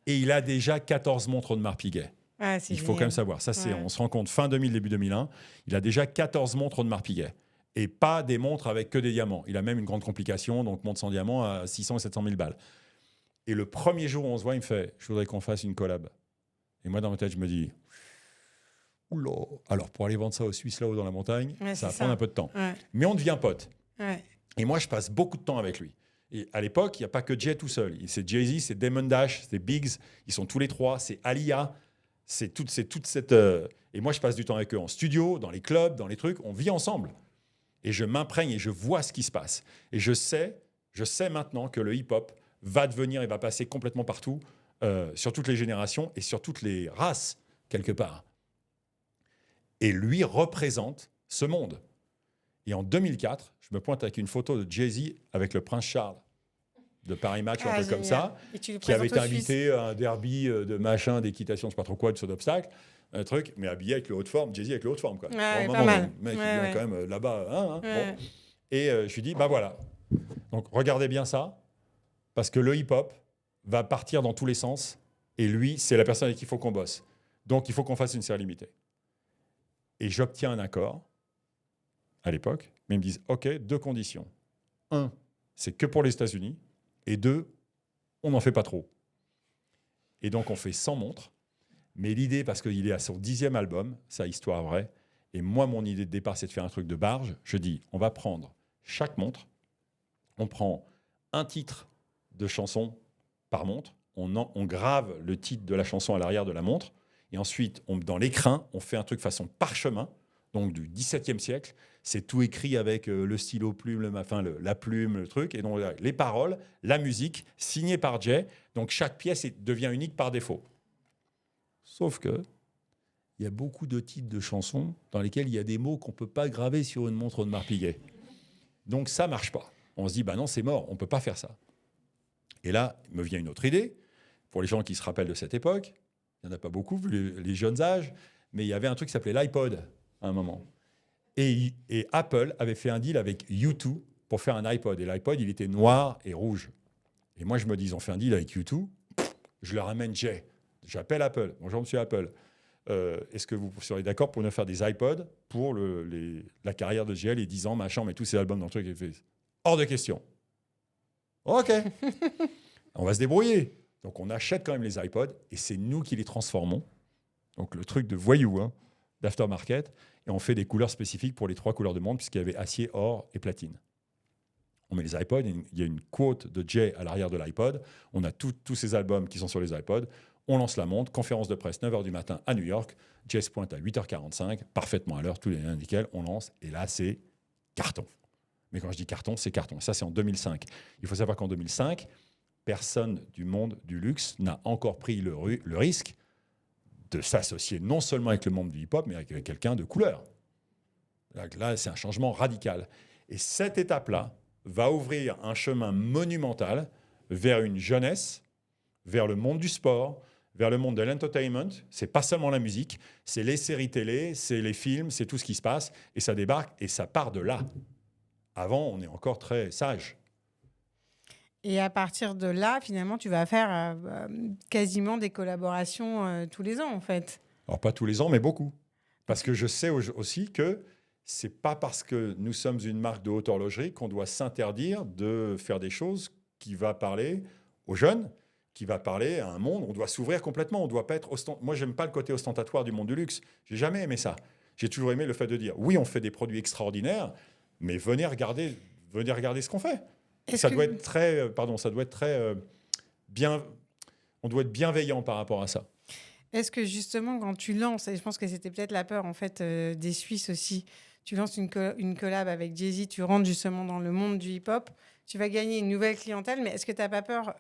Speaker 2: Et il a déjà 14 montres de Marc Piguet.
Speaker 1: Ah,
Speaker 2: Il faut quand même savoir. Ça, c'est, on se rend compte fin 2000, début 2001. Il a déjà 14 montres de Marc Piguet. Et pas des montres avec que des diamants. Il a même une grande complication, donc montre sans diamant à 600 et 700 000 balles. Et le premier jour où on se voit, il me fait, je voudrais qu'on fasse une collab. Et moi, dans ma tête, je me dis, oula, alors pour aller vendre ça aux Suisses là-haut dans la montagne, ça va prendre un peu de temps.
Speaker 1: Ouais.
Speaker 2: Mais on devient potes.
Speaker 1: Ouais.
Speaker 2: Et moi, je passe beaucoup de temps avec lui. Et à l'époque, il n'y a pas que Jay tout seul. C'est Jay-Z, c'est Damon Dash, c'est Biggs. Ils sont tous les trois. C'est Alia. C'est toute cette... Et moi, je passe du temps avec eux en studio, dans les clubs, dans les trucs. On vit ensemble. Et je m'imprègne et je vois ce qui se passe. Et je sais maintenant que le hip-hop va devenir et va passer complètement partout, sur toutes les générations et sur toutes les races, quelque part. Et lui représente ce monde. Et en 2004, je me pointe avec une photo de Jay-Z avec le prince Charles de Paris Match, un peu comme ça, qui avait été invité à un derby de machin, d'équitation, je ne sais pas trop quoi, de saut d'obstacle, un truc, mais habillé avec le haut de forme, Jay-Z avec le haut de forme. Quoi.
Speaker 1: Ouais, pas mal.
Speaker 2: Le mec, il vient quand même là-bas. Bon. Et je lui dis, bah voilà. Donc regardez bien ça, parce que le hip-hop va partir dans tous les sens, et lui, c'est la personne avec qui il faut qu'on bosse. Donc il faut qu'on fasse une série limitée. Et j'obtiens un accord, à l'époque, mais ils me disent, OK, 2 conditions. 1, c'est que pour les États-Unis, et 2, on n'en fait pas trop. Et donc, on fait 100 montres. Mais l'idée, parce qu'il est à son 10e album, sa histoire vraie, et moi, mon idée de départ, c'est de faire un truc de barge. Je dis, on va prendre chaque montre, on prend un titre de chanson par montre, on grave le titre de la chanson à l'arrière de la montre, et ensuite, dans l'écrin, on fait un truc façon parchemin, donc du XVIIe siècle. C'est tout écrit avec le stylo plume, la plume, le truc. Et donc, les paroles, la musique, signée par Jay. Donc, chaque pièce devient unique par défaut. Sauf que il y a beaucoup de titres de chansons dans lesquels il y a des mots qu'on ne peut pas graver sur une montre de Marc Piguet. Donc, ça ne marche pas. On se dit, bah non, c'est mort, on ne peut pas faire ça. Et là, il me vient une autre idée. Pour les gens qui se rappellent de cette époque, il n'y en a pas beaucoup, vu les jeunes âges, mais il y avait un truc qui s'appelait l'iPod à un moment. Et Apple avait fait un deal avec U2 pour faire un iPod. Et l'iPod, il était noir et rouge. Et moi, je me dis, ils ont fait un deal avec U2. Je leur amène Jay. J'appelle Apple. Bonjour, monsieur Apple. Est-ce que vous serez d'accord pour nous faire des iPods pour la carrière de Jay, les 10 ans, machin, mais tous ces albums dans le truc. Il fait, hors de question. OK. On va se débrouiller. Donc, on achète quand même les iPods et c'est nous qui les transformons. Donc, le truc de voyou, d'aftermarket. Et on fait des couleurs spécifiques pour les 3 couleurs de montre, puisqu'il y avait acier, or et platine. On met les iPods, il y a une quote de Jay à l'arrière de l'iPod. On a tous ces albums qui sont sur les iPods. On lance la montre, conférence de presse 9h du matin à New York. Jay se pointe à 8h45, parfaitement à l'heure, tous les nickel, on lance. Et là, c'est carton. Mais quand je dis carton, c'est carton. Ça, c'est en 2005. Il faut savoir qu'en 2005, personne du monde du luxe n'a encore pris le risque de s'associer non seulement avec le monde du hip-hop, mais avec quelqu'un de couleur. Là, c'est un changement radical. Et cette étape-là va ouvrir un chemin monumental vers une jeunesse, vers le monde du sport, vers le monde de l'entertainment. C'est pas seulement la musique, c'est les séries télé, c'est les films, c'est tout ce qui se passe. Et ça débarque et ça part de là. Avant, on est encore très sage.
Speaker 1: Et à partir de là, finalement, tu vas faire quasiment des collaborations tous les ans, en fait.
Speaker 2: Alors, pas tous les ans, mais beaucoup. Parce que je sais aussi que c'est pas parce que nous sommes une marque de haute horlogerie qu'on doit s'interdire de faire des choses qui va parler aux jeunes, qui va parler à un monde. On doit s'ouvrir complètement. On doit pas être Moi, j'aime pas le côté ostentatoire du monde du luxe. J'ai jamais aimé ça. J'ai toujours aimé le fait de dire oui, on fait des produits extraordinaires, mais venez regarder ce qu'on fait. Ça doit être très bien. On doit être bienveillant par rapport à ça.
Speaker 1: Est-ce que justement, quand tu lances, et je pense que c'était peut-être la peur en fait des Suisses aussi, tu lances une collab avec Jay-Z, tu rentres justement dans le monde du hip-hop, tu vas gagner une nouvelle clientèle, mais est-ce que tu n'as pas peur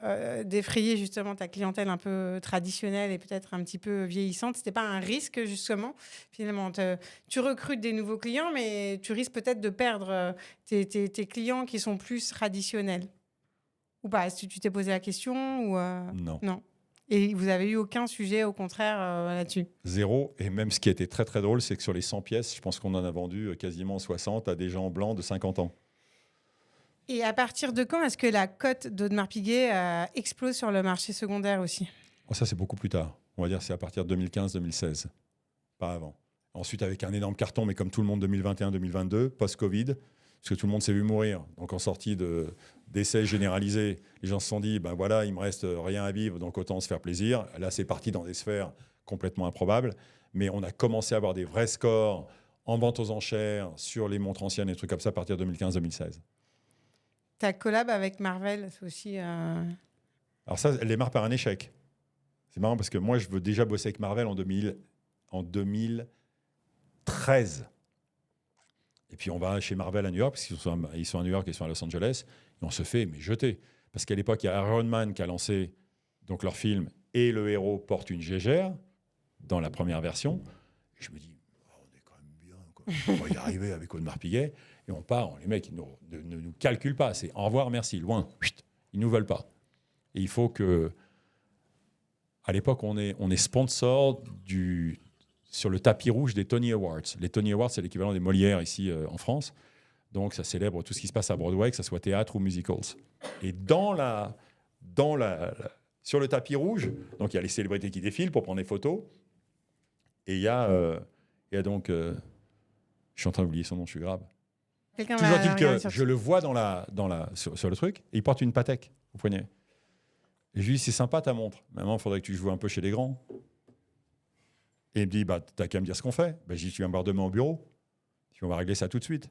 Speaker 1: d'effrayer justement ta clientèle un peu traditionnelle et peut-être un petit peu vieillissante? C'était pas un risque justement? Finalement, tu recrutes des nouveaux clients, mais tu risques peut-être de perdre tes clients qui sont plus traditionnels. Ou pas? Est-ce que tu t'es posé la question ou
Speaker 2: Non.
Speaker 1: Non. Et vous avez eu aucun sujet, au contraire, là-dessus?
Speaker 2: Zéro. Et même ce qui était très, très drôle, c'est que sur les 100 pièces, je pense qu'on en a vendu quasiment 60 à des gens blancs de 50 ans.
Speaker 1: Et à partir de quand est-ce que la cote d'Audemars Piguet explose sur le marché secondaire aussi?
Speaker 2: Oh, ça, c'est beaucoup plus tard. On va dire que c'est à partir de 2015-2016, pas avant. Ensuite, avec un énorme carton, mais comme tout le monde 2021-2022, post-Covid, parce que tout le monde s'est vu mourir. Donc, en sortie d'essais généralisés, les gens se sont dit, ben voilà, il me reste rien à vivre, donc autant se faire plaisir. Là, c'est parti dans des sphères complètement improbables. Mais on a commencé à avoir des vrais scores en vente aux enchères, sur les montres anciennes et trucs comme ça, à partir de 2015-2016.
Speaker 1: Ta collab avec Marvel, c'est aussi...
Speaker 2: Alors ça, elle démarre par un échec. C'est marrant parce que moi, je veux déjà bosser avec Marvel en 2013. Et puis on va chez Marvel à New York, parce qu'ils sont à New York et ils sont à Los Angeles, et on se fait jeter. Parce qu'à l'époque, il y a Iron Man qui a lancé donc, leur film, et le héros porte une gégère dans la première version. Et je me dis, on est quand même bien, quoi. On va y arriver avec Audemars Piguet. Et on part, les mecs ne nous calculent pas. C'est au revoir, merci, loin. Chut, ils ne nous veulent pas. Et il faut que... À l'époque, on est sponsor sur le tapis rouge des Tony Awards. Les Tony Awards, c'est l'équivalent des Molières ici en France. Donc, ça célèbre tout ce qui se passe à Broadway, que ce soit théâtre ou musicals. Et sur le tapis rouge, donc il y a les célébrités qui défilent pour prendre des photos. Et il y a donc... je suis en train d'oublier son nom, je suis grave. Toujours dit que je le vois sur le truc, et il porte une Patek au poignet. Et je lui dis, c'est sympa ta montre. Maintenant, il faudrait que tu joues un peu chez les grands. Et il me dit, t'as qu'à me dire ce qu'on fait. Je dis, tu viens me voir demain au bureau. Puis on va régler ça tout de suite.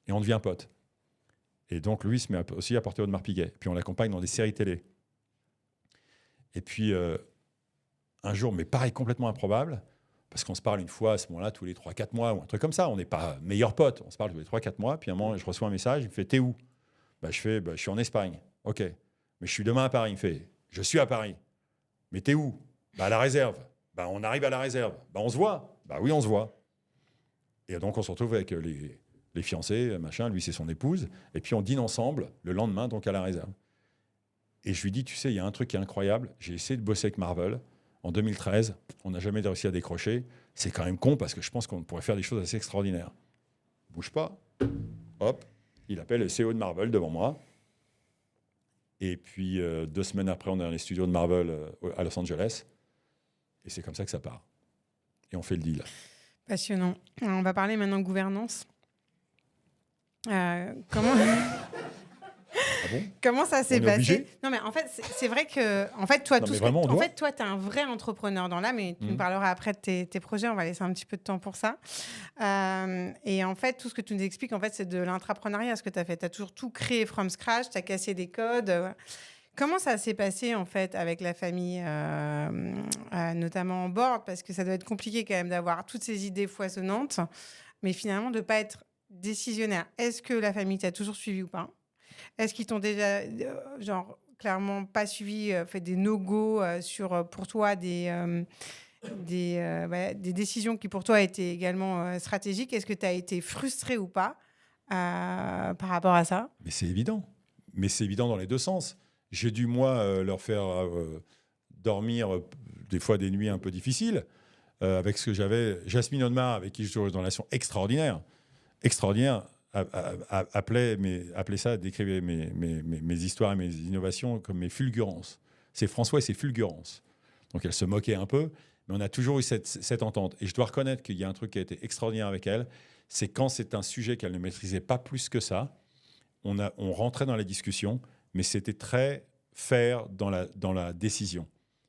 Speaker 2: Et on devient potes. Et donc, lui, il se met aussi à porter Audemars Piguet. Puis on l'accompagne dans des séries télé. Et puis, un jour, mais pareil, complètement improbable, parce qu'on se parle une fois à ce moment-là, tous les 3-4 mois, ou un truc comme ça. On n'est pas meilleurs potes. On se parle tous les 3-4 mois. Puis à un moment, je reçois un message. Il me fait, t'es où? Je fais, je suis en Espagne. OK. Mais je suis demain à Paris. Il me fait, je suis à Paris. Mais t'es où? À la réserve. On arrive à la réserve. On se voit. Oui, on se voit. Et donc, on se retrouve avec les fiancés, machin. Lui, c'est son épouse. Et puis, on dîne ensemble le lendemain, donc à la réserve. Et je lui dis, tu sais, il y a un truc qui est incroyable. J'ai essayé de bosser avec Marvel. En 2013, on n'a jamais réussi à décrocher. C'est quand même con parce que je pense qu'on pourrait faire des choses assez extraordinaires. Bouge pas. Hop. Il appelle le CEO de Marvel devant moi. Et puis, 2 semaines après, on est dans les studios de Marvel à Los Angeles. Et c'est comme ça que ça part. Et on fait le deal.
Speaker 1: Passionnant. Alors, on va parler maintenant de gouvernance.
Speaker 2: Ah bon?
Speaker 1: Comment ça s'est passé?
Speaker 2: Obligé?
Speaker 1: Non, mais en fait, c'est vrai que toi, tu es un vrai entrepreneur dans l'âme, et tu nous parleras après de tes projets. On va laisser un petit peu de temps pour ça. Et en fait, tout ce que tu nous expliques, en fait, c'est de l'intrapreneuriat, ce que tu as fait. Tu as toujours tout créé from scratch, tu as cassé des codes. Comment ça s'est passé, en fait, avec la famille, notamment en board? Parce que ça doit être compliqué quand même d'avoir toutes ces idées foisonnantes, mais finalement de ne pas être décisionnaire. Est-ce que la famille t'a toujours suivi ou pas? Est-ce qu'ils t'ont déjà, clairement pas suivi, fait des no-go sur, pour toi, des décisions qui, pour toi, étaient également stratégiques? Est-ce que tu as été frustré ou pas par rapport à ça?
Speaker 2: Mais c'est évident. Mais c'est évident dans les deux sens. J'ai dû, moi, leur faire dormir des fois des nuits un peu difficiles avec ce que j'avais. Jasmine Audemars, avec qui je suis dans une relation extraordinaire, appelait ça, décrivait mes histoires et mes innovations comme mes fulgurances. C'est François et ses fulgurances. Donc elle se moquait un peu, mais on a toujours eu cette entente. Et je dois reconnaître qu'il y a un truc qui a été extraordinaire avec elle, c'est quand c'est un sujet qu'elle ne maîtrisait pas plus que ça, on rentrait dans la discussion, mais c'était très fair dans la décision.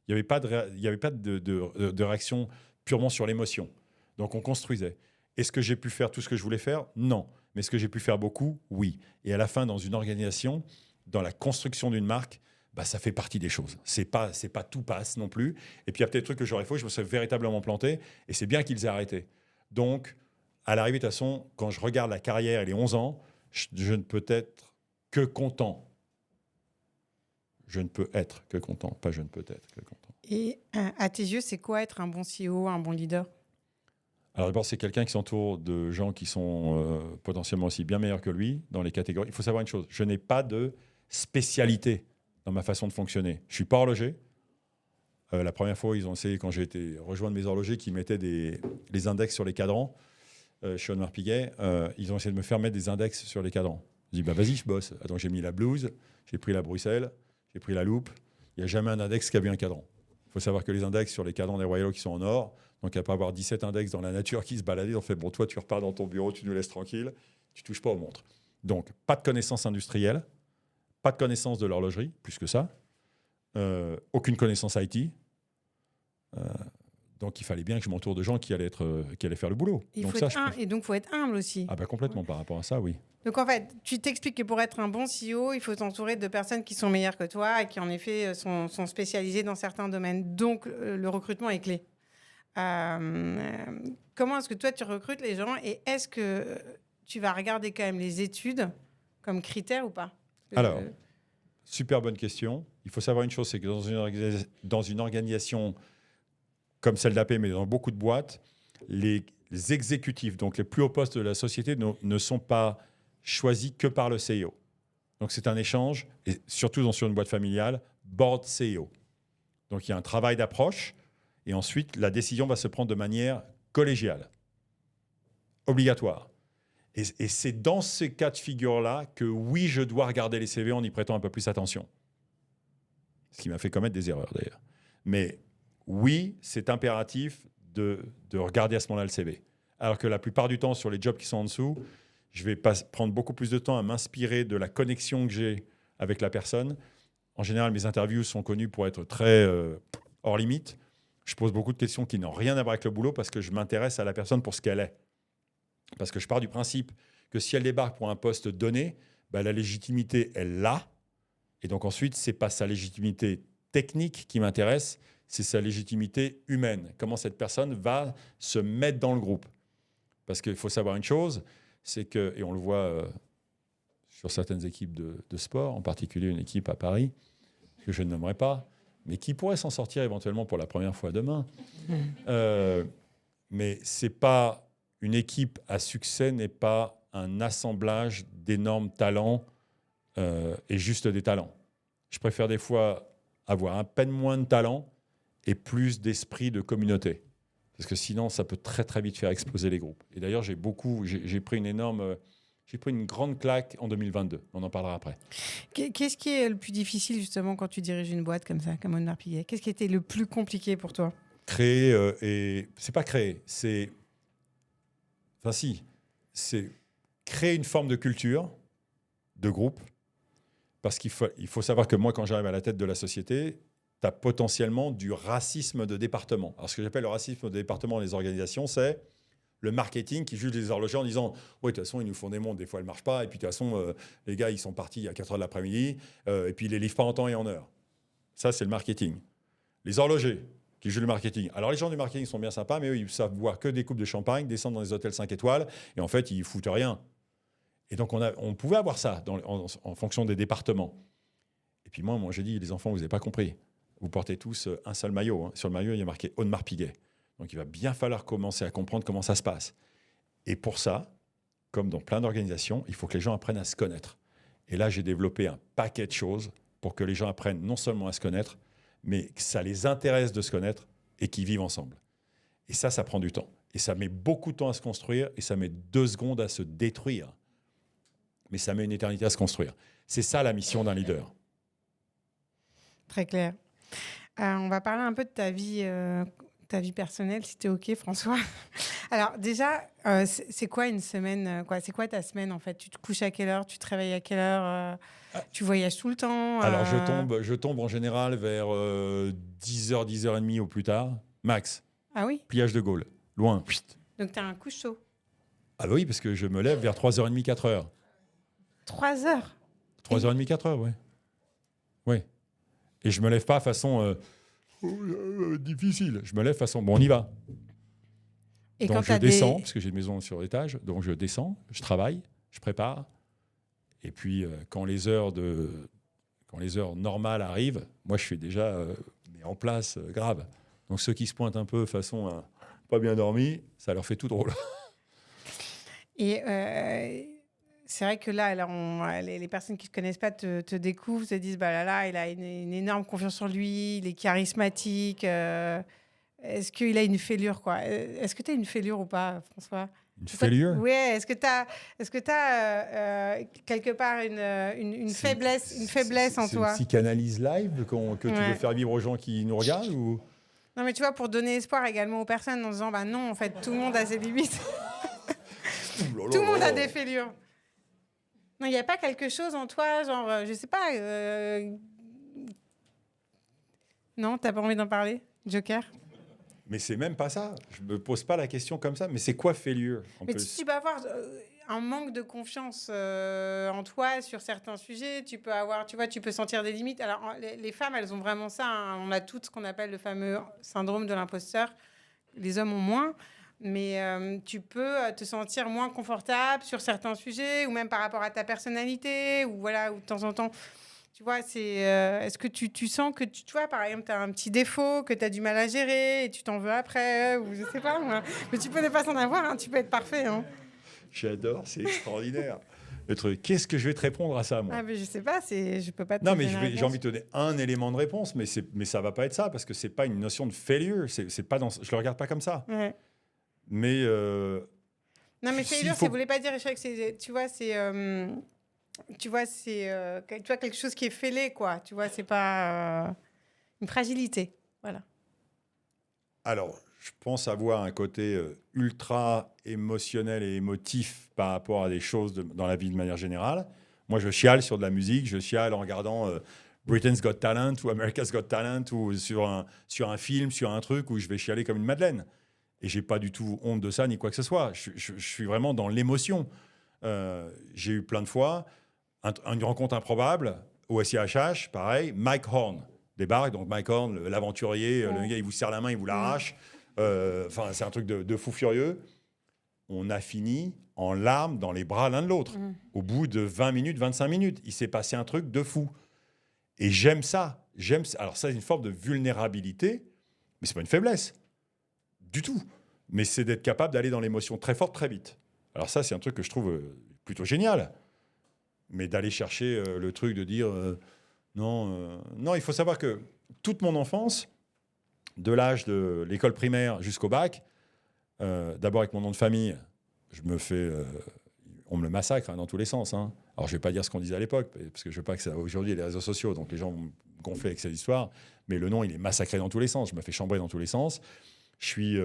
Speaker 2: Il n'y avait pas de réaction purement sur l'émotion. Donc on construisait. Est-ce que j'ai pu faire tout ce que je voulais faire? Non. Mais est-ce que j'ai pu faire beaucoup? Oui. Et à la fin, dans une organisation, dans la construction d'une marque, ça fait partie des choses. C'est pas tout passe non plus. Et puis il y a peut-être des trucs que j'aurais fait, je me serais véritablement planté. Et c'est bien qu'ils aient arrêté. Donc, à l'arrivée, de toute façon, quand je regarde la carrière et les 11 ans, je ne peux être que content. Je ne peux être que content, pas je ne peux être que content.
Speaker 1: Et à tes yeux, c'est quoi être un bon CEO, un bon leader?
Speaker 2: Alors d'abord, c'est quelqu'un qui s'entoure de gens qui sont potentiellement aussi bien meilleurs que lui dans les catégories. Il faut savoir une chose, je n'ai pas de spécialité dans ma façon de fonctionner. Je ne suis pas horloger. La première fois, ils ont essayé, quand j'ai été rejoindre mes horlogers, qui mettaient les index sur les cadrans, chez Audemars Piguet, ils ont essayé de me faire mettre des index sur les cadrans. Je dis, bah vas-y, je bosse. Donc j'ai mis la blouse, j'ai pris la Bruxelles, j'ai pris la loupe. Il n'y a jamais un index qui a vu un cadran. Il faut savoir que les index sur les cadrans des Royalo qui sont en or, donc après avoir 17 index dans la nature qui se baladaient, on fait, bon, toi, tu repars dans ton bureau, tu nous laisses tranquille, tu touches pas aux montres. Donc, pas de connaissance industrielle, pas de connaissance de l'horlogerie, plus que ça, aucune connaissance IT. Donc, il fallait bien que je m'entoure de gens qui allaient faire le boulot.
Speaker 1: Et
Speaker 2: donc,
Speaker 1: il faut être humble aussi.
Speaker 2: Ah bah complètement, par rapport à ça, oui.
Speaker 1: Donc en fait, tu t'expliques que pour être un bon CEO, il faut t'entourer de personnes qui sont meilleures que toi et qui en effet sont spécialisées dans certains domaines. Donc le recrutement est clé. Comment est-ce que toi tu recrutes les gens et est-ce que tu vas regarder quand même les études comme critère ou pas?
Speaker 2: Alors, super bonne question. Il faut savoir une chose, c'est que dans une organisation comme celle d'AP, mais dans beaucoup de boîtes, les exécutifs, donc les plus hauts postes de la société, ne sont pas choisis que par le CEO. Donc c'est un échange, et surtout sur une boîte familiale, board CEO. Donc il y a un travail d'approche, et ensuite la décision va se prendre de manière collégiale, obligatoire. Et c'est dans ces cas de figure-là que oui, je dois regarder les CV en y prêtant un peu plus attention. Ce qui m'a fait commettre des erreurs d'ailleurs. Mais oui, c'est impératif de regarder à ce moment-là le CV. Alors que la plupart du temps, sur les jobs qui sont en dessous, je vais prendre beaucoup plus de temps à m'inspirer de la connexion que j'ai avec la personne. En général, mes interviews sont connues pour être très hors limite. Je pose beaucoup de questions qui n'ont rien à voir avec le boulot parce que je m'intéresse à la personne pour ce qu'elle est. Parce que je pars du principe que si elle débarque pour un poste donné, bah, la légitimité, elle l'a. Et donc ensuite, ce n'est pas sa légitimité technique qui m'intéresse, c'est sa légitimité humaine. Comment cette personne va se mettre dans le groupe. Parce qu'il faut savoir une chose, c'est que, et on le voit sur certaines équipes de sport, en particulier une équipe à Paris, que je ne nommerai pas, mais qui pourrait s'en sortir éventuellement pour la première fois demain. Mais c'est pas... Une équipe à succès n'est pas un assemblage d'énormes talents et juste des talents. Je préfère des fois avoir un peine moins de talent et plus d'esprit de communauté. Parce que sinon, ça peut très très vite faire exploser les groupes. Et d'ailleurs, j'ai pris une grande claque en 2022. On en parlera après.
Speaker 1: Qu'est-ce qui est le plus difficile justement quand tu diriges une boîte comme ça, comme Audemars Piguet? Qu'est-ce qui était le plus compliqué pour toi?
Speaker 2: Créer, et c'est pas créer, c'est... Enfin si, c'est créer une forme de culture, de groupe, parce qu'il faut savoir que moi, quand j'arrive à la tête de la société, tu as potentiellement du racisme de département. Alors, ce que j'appelle le racisme de département dans les organisations, c'est le marketing qui juge les horlogers en disant « Oui, de toute façon, ils nous font des montres, des fois, elles ne marchent pas, et puis de toute façon, les gars, ils sont partis à 4 heures de l'après-midi, et puis ils ne les livrent pas en temps et en heure. » Ça, c'est le marketing. Les horlogers qui jouent le marketing. Alors, les gens du marketing sont bien sympas, mais eux, ils savent boire que des coupes de champagne, descendre dans des hôtels 5 étoiles, et en fait, ils foutent rien. Et donc, on pouvait avoir ça en fonction des départements. Et puis moi, j'ai dit, les enfants, vous n'avez pas compris. Vous portez tous un seul maillot. Hein. Sur le maillot, il y a marqué Audemars Piguet. Donc, il va bien falloir commencer à comprendre comment ça se passe. Et pour ça, comme dans plein d'organisations, il faut que les gens apprennent à se connaître. Et là, j'ai développé un paquet de choses pour que les gens apprennent non seulement à se connaître, mais que ça les intéresse de se connaître et qu'ils vivent ensemble. Et ça prend du temps. Et ça met beaucoup de temps à se construire et ça met 2 secondes à se détruire. Mais ça met une éternité à se construire. C'est ça la mission d'un leader.
Speaker 1: Très clair. On va parler un peu de ta vie personnelle, si tu es OK, François. Alors déjà, c'est quoi une semaine C'est quoi ta semaine en fait? Tu te couches à quelle heure? Tu te réveilles à quelle heure? Tu voyages tout le temps?
Speaker 2: Alors je tombe en général vers 10h, 10h30 au plus tard, max.
Speaker 1: Ah oui?
Speaker 2: Pliage de Gaulle, loin.
Speaker 1: Donc tu as un couche tôt?
Speaker 2: Ah bah oui, parce que je me lève vers 3h30, 4h.
Speaker 1: 3 heures?
Speaker 2: 3h30, 4h, ouais. Oui. Et je me lève pas façon difficile. Je me lève façon, bon, on y va.
Speaker 1: Et
Speaker 2: Donc
Speaker 1: quand
Speaker 2: je
Speaker 1: t'as
Speaker 2: descends,
Speaker 1: des...
Speaker 2: parce que j'ai une maison sur l'étage, donc je descends, je travaille, je prépare. Et puis quand les heures normales arrivent, moi je suis déjà mais en place grave. Donc ceux qui se pointent un peu façon pas bien dormi, ça leur fait tout drôle.
Speaker 1: Et c'est vrai que là les personnes qui ne te connaissent pas te découvrent, se disent, bah là, il a une énorme confiance en lui, il est charismatique. Est-ce qu'il a une fêlure, quoi? Est-ce que tu as une fêlure ou pas, François?
Speaker 2: Une
Speaker 1: C'est quoi
Speaker 2: failure.
Speaker 1: Ouais, est-ce que tu as quelque part une faiblesse en
Speaker 2: C'est une
Speaker 1: toi?
Speaker 2: psychanalyse live que tu veux
Speaker 1: Ouais.
Speaker 2: faire vivre aux gens qui nous regardent ou...
Speaker 1: Non, mais tu vois, pour donner espoir également aux personnes en disant, bah non, en fait, tout le monde a ses limites.
Speaker 2: Ouh là
Speaker 1: Tout
Speaker 2: là
Speaker 1: le monde
Speaker 2: là
Speaker 1: a
Speaker 2: là.
Speaker 1: des fêlures. Non, il n'y a pas quelque chose en toi, genre, je sais pas. Non, t'as pas envie d'en parler, Joker?
Speaker 2: Mais c'est même pas ça. Je me pose pas la question comme ça. Mais c'est quoi failure en
Speaker 1: Mais
Speaker 2: plus?
Speaker 1: tu peux avoir un manque de confiance en toi sur certains sujets. Tu peux avoir, tu vois, tu peux sentir des limites. Alors, les femmes, elles ont vraiment ça, hein. On a toutes ce qu'on appelle le fameux syndrome de l'imposteur. Les hommes ont moins. Mais tu peux te sentir moins confortable sur certains sujets ou même par rapport à ta personnalité ou voilà, ou de temps en temps. Tu vois, est-ce que tu sens que, tu vois, par exemple, tu as un petit défaut que tu as du mal à gérer et tu t'en veux après ou je sais pas, moi. Mais tu peux ne pas s'en avoir, hein, tu peux être parfait. Hein.
Speaker 2: J'adore, c'est extraordinaire. Le truc, qu'est-ce que je vais te répondre à ça, moi?
Speaker 1: Ah, mais je sais pas, je peux pas te
Speaker 2: Non, mais
Speaker 1: donner la
Speaker 2: j'ai
Speaker 1: réponse.
Speaker 2: envie de te donner un élément de réponse, mais ça va pas être ça, parce que c'est pas une notion de failure. C'est pas je le regarde pas comme ça.
Speaker 1: Ouais.
Speaker 2: Mais
Speaker 1: Non, mais
Speaker 2: s'il
Speaker 1: failure, ça
Speaker 2: faut...
Speaker 1: voulait pas dire échec. Tu vois, tu vois, quelque chose qui est fêlé, quoi. Tu vois, c'est pas une fragilité. Voilà.
Speaker 2: Alors, je pense avoir un côté ultra émotionnel et émotif par rapport à des choses dans la vie de manière générale. Moi, je chiale sur de la musique, je chiale en regardant Britain's Got Talent ou America's Got Talent ou sur un film, sur un truc où je vais chialer comme une madeleine. Et j'ai pas du tout honte de ça ni quoi que ce soit. Je suis vraiment dans l'émotion. J'ai eu plein de fois une rencontre improbable au SIHH, pareil, Mike Horn débarque, donc Mike Horn, l'aventurier, le gars, il vous serre la main, il vous l'arrache. Enfin, c'est un truc de fou furieux. On a fini en larmes dans les bras l'un de l'autre. Au bout de 20 minutes, 25 minutes, il s'est passé un truc de fou. Et j'aime ça. Alors ça, c'est une forme de vulnérabilité, mais c'est pas une faiblesse du tout. Mais c'est d'être capable d'aller dans l'émotion très forte, très vite. Alors ça, c'est un truc que je trouve plutôt génial. Mais d'aller chercher le truc de dire non, il faut savoir que toute mon enfance, de l'âge de l'école primaire jusqu'au bac, d'abord avec mon nom de famille, on me le massacre dans tous les sens. Hein. Alors je vais pas dire ce qu'on disait à l'époque, parce que je veux pas que ça aujourd'hui les réseaux sociaux, donc les gens vont me gonfler avec cette histoire. Mais le nom, il est massacré dans tous les sens. Je me fais chambrer dans tous les sens. Je suis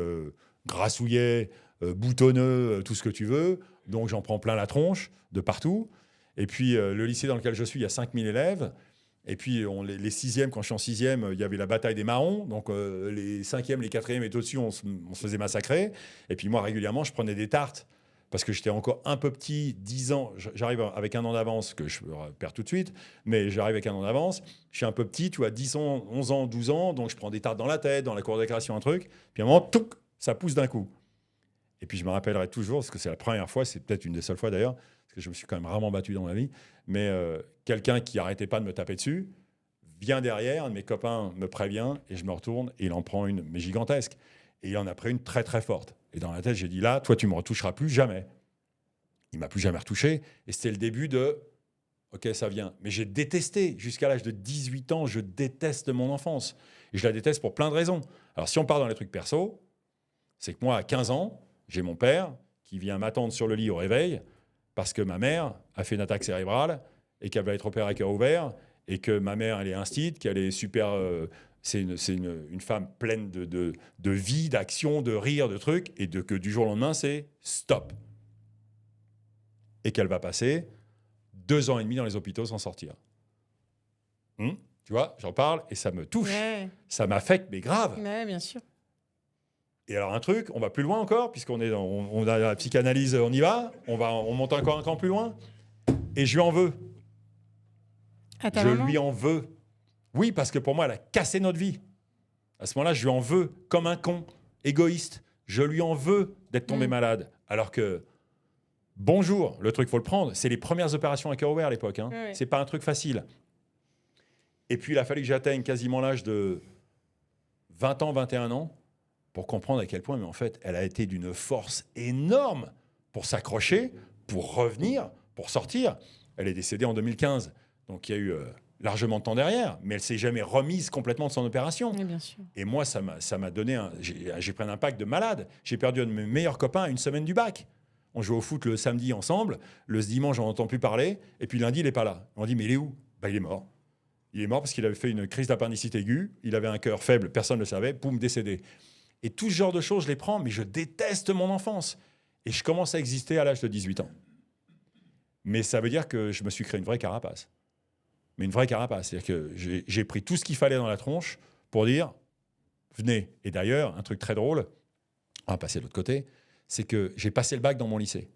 Speaker 2: grassouillet, boutonneux, tout ce que tu veux. Donc j'en prends plein la tronche de partout. Et puis le lycée dans lequel je suis, il y a 5000 élèves. Et puis les sixièmes, quand je suis en sixième, il y avait la bataille des marrons. Donc les cinquièmes, les quatrièmes et au-dessus, on se faisait massacrer. Et puis moi, régulièrement, je prenais des tartes. Parce que j'étais encore un peu petit, 10 ans. J'arrive avec un an d'avance, que je perds tout de suite. Mais j'arrive avec un an d'avance. Je suis un peu petit, tu vois, 10 ans, 11 ans, 12 ans. Donc je prends des tartes dans la tête, dans la cour de récréation, un truc. Puis à un moment, touc, ça pousse d'un coup. Et puis je me rappellerai toujours, parce que c'est la première fois, c'est peut-être une des seules fois d'ailleurs, parce que je me suis quand même rarement battu dans ma vie, mais quelqu'un qui arrêtait pas de me taper dessus vient derrière, un de mes copains me prévient, et je me retourne, et il en prend une, mais gigantesque. Et il en a pris une très très forte. Et dans la tête, j'ai dit là, toi, tu me retoucheras plus jamais. Il m'a plus jamais retouché, et c'était le début de ok, ça vient. Mais j'ai détesté, jusqu'à l'âge de 18 ans, je déteste mon enfance. Et je la déteste pour plein de raisons. Alors si on part dans les trucs perso, c'est que moi, à 15 ans, j'ai mon père qui vient m'attendre sur le lit au réveil parce que ma mère a fait une attaque cérébrale et qu'elle va être opérée à cœur ouvert et que ma mère, elle est instite, qu'elle est super... c'est une femme pleine de vie, d'action, de rire, de trucs, et que du jour au lendemain, c'est stop. Et qu'elle va passer 2 ans et demi dans les hôpitaux sans sortir. Tu vois, j'en parle et ça me touche.
Speaker 1: Ouais.
Speaker 2: Ça m'affecte, mais grave.
Speaker 1: Ouais, bien sûr.
Speaker 2: Et alors un truc, on va plus loin encore, puisqu'on est on a la psychanalyse, on y va, on monte encore un cran plus loin, et je lui en veux.
Speaker 1: À ta
Speaker 2: Je
Speaker 1: maman
Speaker 2: lui en veux. Oui, parce que pour moi, elle a cassé notre vie. À ce moment-là, je lui en veux comme un con, égoïste. Je lui en veux d'être tombé malade. Alors que, bonjour, le truc, il faut le prendre. C'est les premières opérations à cœur ouvert à l'époque. Hein.
Speaker 1: Oui.
Speaker 2: C'est pas un truc facile. Et puis, il a fallu que j'atteigne quasiment l'âge de 20 ans, 21 ans pour comprendre à quel point, mais en fait, elle a été d'une force énorme pour s'accrocher, pour revenir, pour sortir. Elle est décédée en 2015. Donc, il y a eu largement de temps derrière, mais elle ne s'est jamais remise complètement de son opération.
Speaker 1: Oui, bien sûr.
Speaker 2: Et moi, ça m'a donné j'ai pris un impact de malade. J'ai perdu un de mes meilleurs copains à une semaine du bac. On jouait au foot le samedi ensemble. Le dimanche, on n'entend plus parler. Et puis lundi, il n'est pas là. On dit, mais il est où? Il est mort. Il est mort parce qu'il avait fait une crise d'appendicite aiguë. Il avait un cœur faible, personne ne le savait. Boum, décédé. Et tout ce genre de choses, je les prends, mais je déteste mon enfance. Et je commence à exister à l'âge de 18 ans. Mais ça veut dire que je me suis créé une vraie carapace. Mais une vraie carapace. C'est-à-dire que j'ai pris tout ce qu'il fallait dans la tronche pour dire, venez. Et d'ailleurs, un truc très drôle, on va passer de l'autre côté, c'est que j'ai passé le bac dans mon lycée.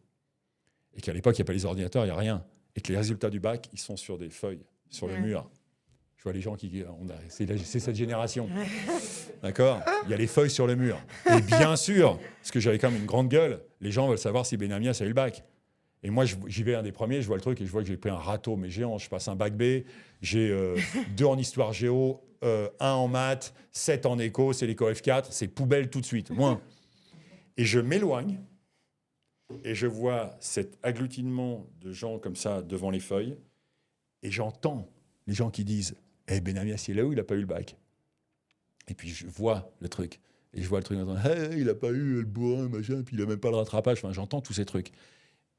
Speaker 2: Et qu'à l'époque, il n'y a pas les ordinateurs, il n'y a rien. Et que les résultats du bac, ils sont sur des feuilles, sur le mur. Je vois les gens c'est cette génération. D'accord? Il y a les feuilles sur le mur. Et bien sûr, parce que j'avais quand même une grande gueule, les gens veulent savoir si Benamias a eu le bac. Et moi, j'y vais un des premiers, je vois le truc et je vois que j'ai pris un râteau, mais géant. Je passe un bac B, j'ai 2 en histoire géo, 1 en maths, 7 en éco, c'est l'éco F4, c'est poubelle tout de suite, moins. Et je m'éloigne et je vois cet agglutinement de gens comme ça devant les feuilles et j'entends les gens qui disent « Eh, Benamias, il est là où il n'a pas eu le bac ?» Et puis je vois le truc. Et je vois le truc, hey, il n'a pas eu le bourrin, machin, puis il n'a même pas le rattrapage. Enfin, j'entends tous ces trucs.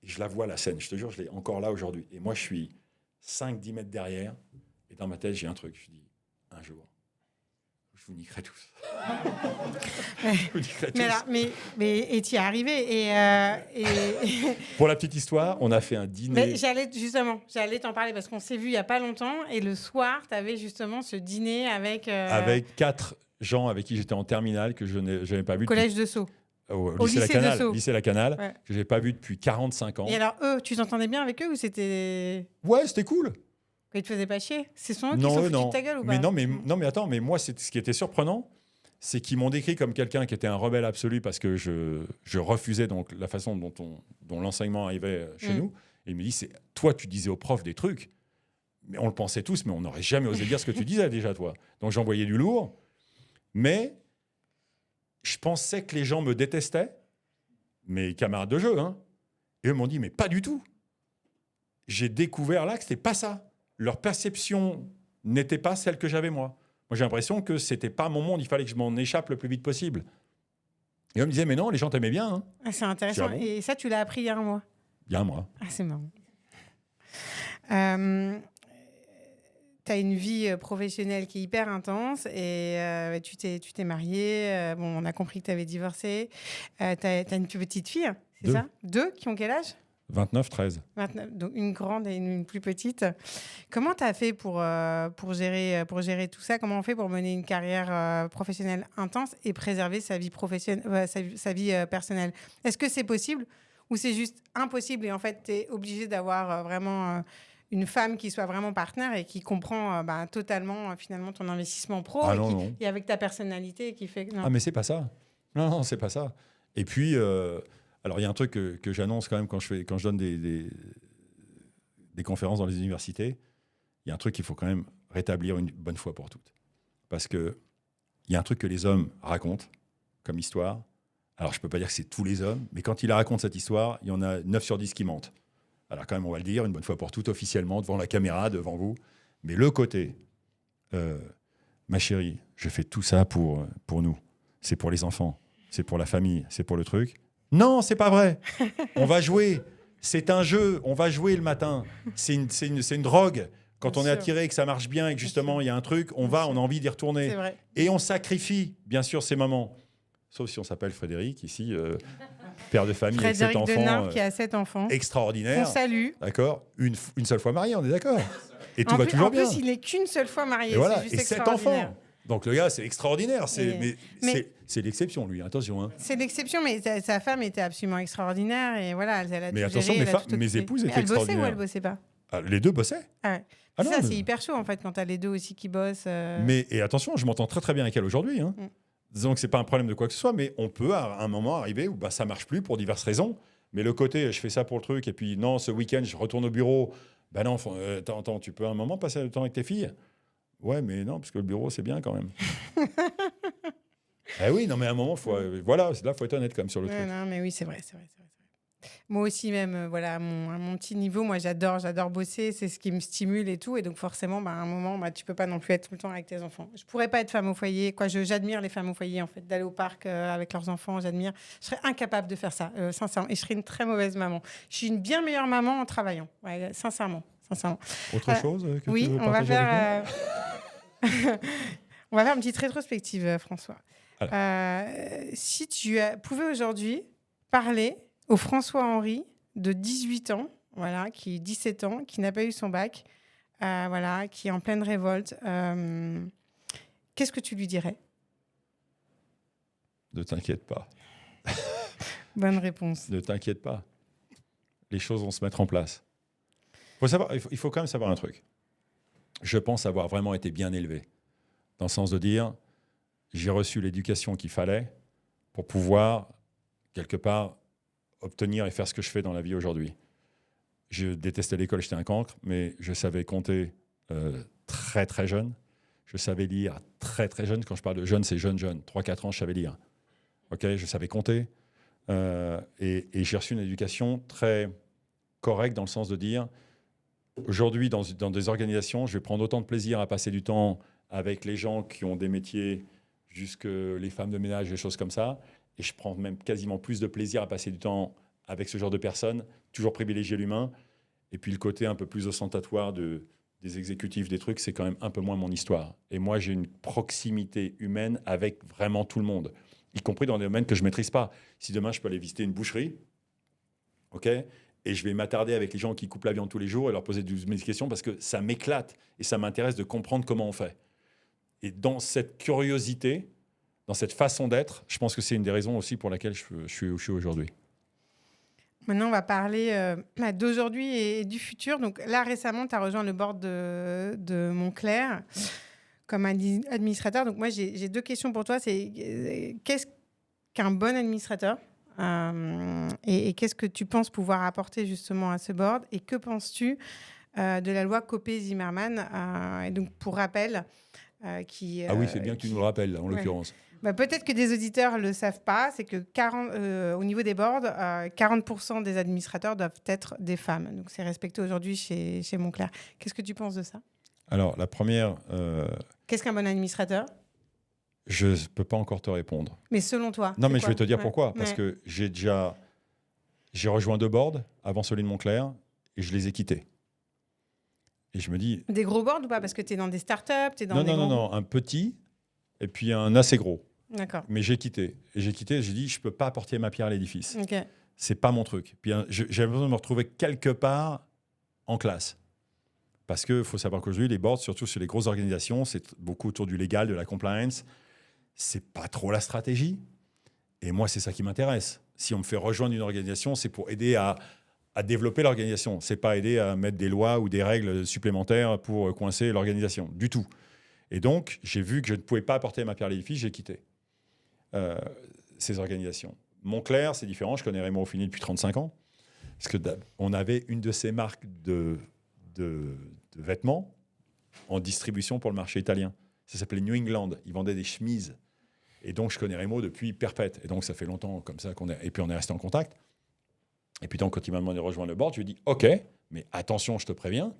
Speaker 2: Et je la vois, la scène, je te jure, je l'ai encore là aujourd'hui. Et moi, je suis 5-10 mètres derrière. Et dans ma tête, j'ai un truc. Je dis, un jour, je vous niquerai tous. Je vous niquerai tous.
Speaker 1: Mais tu y es arrivé.
Speaker 2: Pour la petite histoire, on a fait un dîner.
Speaker 1: Mais j'allais t'en parler parce qu'on s'est vu il n'y a pas longtemps. Et le soir, tu avais justement ce dîner avec...
Speaker 2: Avec 4 gens avec qui j'étais en terminale que je n'avais pas vu.
Speaker 1: Collège de Sceaux.
Speaker 2: Au lycée La Canale, lycée La Canale,
Speaker 1: ouais.
Speaker 2: Que je n'avais pas vu depuis 45 ans.
Speaker 1: Et alors, eux, tu t'entendais bien avec eux ou c'était...
Speaker 2: Ouais, c'était cool.
Speaker 1: Ils te faisaient pas chier? C'est eux qui sont foutus de ta gueule ou pas?
Speaker 2: Non, mais attends, mais moi, ce qui était surprenant, c'est qu'ils m'ont décrit comme quelqu'un qui était un rebelle absolu parce que je refusais donc la façon dont l'enseignement arrivait chez nous. Et il me dit, toi, tu disais aux profs des trucs, mais on le pensait tous, mais on n'aurait jamais osé dire ce que tu disais déjà, toi. Donc j'envoyais du lourd, mais... Je pensais que les gens me détestaient, mes camarades de jeu, hein. Et eux m'ont dit, mais pas du tout. J'ai découvert là que c'était pas ça. Leur perception n'était pas celle que j'avais moi. Moi, j'ai l'impression que c'était pas mon monde, il fallait que je m'en échappe le plus vite possible. Et eux me disaient, mais non, les gens t'aimaient bien. Hein.
Speaker 1: Ah, c'est intéressant. Et ça, tu l'as appris il y a un mois?
Speaker 2: Il y a un mois.
Speaker 1: Ah, c'est marrant. Tu as une vie professionnelle qui est hyper intense et tu t'es mariée. On a compris que tu avais divorcé. Tu as une plus petite fille, c'est ça? 2 qui ont quel âge?
Speaker 2: 29, 13.
Speaker 1: 29, donc une grande et une plus petite. Comment tu as fait pour gérer tout ça? Comment on fait pour mener une carrière professionnelle intense et préserver sa vie, sa vie personnelle? Est-ce que c'est possible ou c'est juste impossible et en fait, tu es obligé d'avoir vraiment... une femme qui soit vraiment partenaire et qui comprend totalement finalement ton investissement pro et avec ta personnalité qui fait que...
Speaker 2: Ah mais c'est pas ça. Non, c'est pas ça. Et puis, alors il y a un truc que j'annonce quand même quand je donne des conférences dans les universités. Il y a un truc qu'il faut quand même rétablir une bonne fois pour toutes. Parce que il y a un truc que les hommes racontent comme histoire. Alors je peux pas dire que c'est tous les hommes, mais quand ils racontent cette histoire, il y en a 9 sur 10 qui mentent. Alors quand même, on va le dire, une bonne fois pour toutes, officiellement, devant la caméra, devant vous. Mais le côté, ma chérie, je fais tout ça pour nous. C'est pour les enfants, c'est pour la famille, c'est pour le truc. Non, c'est pas vrai. On va jouer. C'est un jeu. On va jouer le matin. C'est une drogue. Quand bien on est attiré et que ça marche bien et que justement, il y a un truc, on a envie d'y retourner.
Speaker 1: C'est vrai.
Speaker 2: Et on sacrifie, bien sûr, ces moments. Sauf si on s'appelle Frédéric, ici... père de famille avec 7 enfants.
Speaker 1: Frédéric Denard qui a 7 enfants.
Speaker 2: Extraordinaire.
Speaker 1: On salue.
Speaker 2: D'accord. Une seule fois marié, on est d'accord. Et tout
Speaker 1: va
Speaker 2: toujours bien.
Speaker 1: En plus, il n'est qu'une seule fois marié.
Speaker 2: Et voilà.
Speaker 1: C'est juste
Speaker 2: 7 enfants. Donc le gars, c'est extraordinaire. C'est l'exception, lui. Attention. Hein.
Speaker 1: C'est l'exception, mais sa femme était absolument extraordinaire. Et voilà, elle a
Speaker 2: mais attention, mes épouses étaient extraordinaires.
Speaker 1: Elle bossait ou elle bossait pas?
Speaker 2: Les deux bossaient.
Speaker 1: Ah ouais.
Speaker 2: Ah
Speaker 1: c'est hyper chaud, en fait, quand tu as les deux aussi qui bossent.
Speaker 2: Et attention, je m'entends très très bien avec elle aujourd'hui. Hein. Disons que ce n'est pas un problème de quoi que ce soit, mais on peut à un moment arriver où ça ne marche plus pour diverses raisons. Mais le côté, je fais ça pour le truc, et puis non, ce week-end, je retourne au bureau. Ben non, attends, tu peux à un moment passer du temps avec tes filles? Ouais, mais non, parce que le bureau, c'est bien quand même. Eh oui, non, mais à un moment, voilà, là, il faut être honnête quand même sur le truc.
Speaker 1: Non, mais oui, c'est vrai. Moi aussi, même, voilà, à mon petit niveau, moi, j'adore bosser, c'est ce qui me stimule et tout. Et donc, forcément, à un moment, tu peux pas non plus être tout le temps avec tes enfants. Je pourrais pas être femme au foyer. J'admire les femmes au foyer, en fait, d'aller au parc avec leurs enfants, j'admire. Je serais incapable de faire ça, sincèrement. Et je serais une très mauvaise maman. Je suis une bien meilleure maman en travaillant, ouais, sincèrement.
Speaker 2: Autre chose que
Speaker 1: oui,
Speaker 2: tu veux
Speaker 1: on va
Speaker 2: partager avec nous?
Speaker 1: On va faire une petite rétrospective, François.
Speaker 2: Alors.
Speaker 1: Si tu pouvais aujourd'hui parler au François-Henri de 18 ans, voilà, qui 17 ans, qui n'a pas eu son bac, voilà, qui est en pleine révolte, qu'est-ce que tu lui dirais?
Speaker 2: Ne t'inquiète pas.
Speaker 1: Bonne réponse.
Speaker 2: Ne t'inquiète pas. Les choses vont se mettre en place. Il faut quand même savoir un truc. Je pense avoir vraiment été bien élevé. Dans le sens de dire, j'ai reçu l'éducation qu'il fallait pour pouvoir, quelque part, obtenir et faire ce que je fais dans la vie aujourd'hui. Je détestais l'école, j'étais un cancre, mais je savais compter très très jeune. Je savais lire très très jeune. Quand je parle de jeune, c'est jeune. 3-4 ans, je savais lire. Okay, je savais compter. Et j'ai reçu une éducation très correcte dans le sens de dire, aujourd'hui, dans des organisations, je vais prendre autant de plaisir à passer du temps avec les gens qui ont des métiers, jusque les femmes de ménage, des choses comme ça. Et je prends même quasiment plus de plaisir à passer du temps avec ce genre de personnes, toujours privilégier l'humain. Et puis le côté un peu plus ostentatoire des exécutifs, des trucs, c'est quand même un peu moins mon histoire. Et moi, j'ai une proximité humaine avec vraiment tout le monde, y compris dans des domaines que je ne maîtrise pas. Si demain, je peux aller visiter une boucherie, ok, et je vais m'attarder avec les gens qui coupent la viande tous les jours et leur poser 12 000 questions parce que ça m'éclate et ça m'intéresse de comprendre comment on fait. Et dans cette curiosité, dans cette façon d'être, je pense que c'est une des raisons aussi pour laquelle je suis où je suis aujourd'hui.
Speaker 1: Maintenant, on va parler d'aujourd'hui et du futur. Donc là, récemment, tu as rejoint le board de Moncler comme administrateur. Donc moi, j'ai 2 questions pour toi. C'est qu'est-ce qu'un bon administrateur et qu'est-ce que tu penses pouvoir apporter justement à ce board? Et que penses-tu de la loi Copé-Zimmermann et donc, pour rappel, qui...
Speaker 2: oui, c'est bien que tu nous le rappelles, là, en l'occurrence.
Speaker 1: Peut-être que des auditeurs ne le savent pas, c'est que au niveau des boards, 40% des administrateurs doivent être des femmes. Donc, c'est respecté aujourd'hui chez Moncler. Qu'est-ce que tu penses de ça? Alors,
Speaker 2: la première...
Speaker 1: Qu'est-ce qu'un bon administrateur?
Speaker 2: Je ne peux pas encore te répondre.
Speaker 1: Mais selon toi?
Speaker 2: Non, mais je vais te dire pourquoi. Parce que j'ai rejoint 2 boards avant celui de Moncler et je les ai quittés. Et je me dis...
Speaker 1: Des gros boards ou pas? Parce que tu es dans des startups,
Speaker 2: Non, un petit et puis un assez gros.
Speaker 1: D'accord.
Speaker 2: Mais j'ai quitté. Et j'ai dit, je ne peux pas apporter ma pierre à l'édifice.
Speaker 1: Okay.
Speaker 2: Ce n'est pas mon truc. Puis j'ai besoin de me retrouver quelque part en classe. Parce qu'il faut savoir qu'aujourd'hui, les boards, surtout sur les grosses organisations, c'est beaucoup autour du légal, de la compliance. Ce n'est pas trop la stratégie. Et moi, c'est ça qui m'intéresse. Si on me fait rejoindre une organisation, c'est pour aider à développer l'organisation. Ce n'est pas aider à mettre des lois ou des règles supplémentaires pour coincer l'organisation, du tout. Et donc, j'ai vu que je ne pouvais pas apporter ma pierre à l'édifice, j'ai quitté ces organisations. Moncler, c'est différent. Je connais Raymond Ruffini depuis 35 ans. Parce qu'on avait une de ces marques de vêtements en distribution pour le marché italien. Ça s'appelait New England. Ils vendaient des chemises. Et donc, je connais Raymond depuis perpète. Et donc, ça fait longtemps comme ça et puis, on est resté en contact. Et puis, donc, quand il m'a demandé de rejoindre le board, je lui ai dit « OK, mais attention, je te préviens,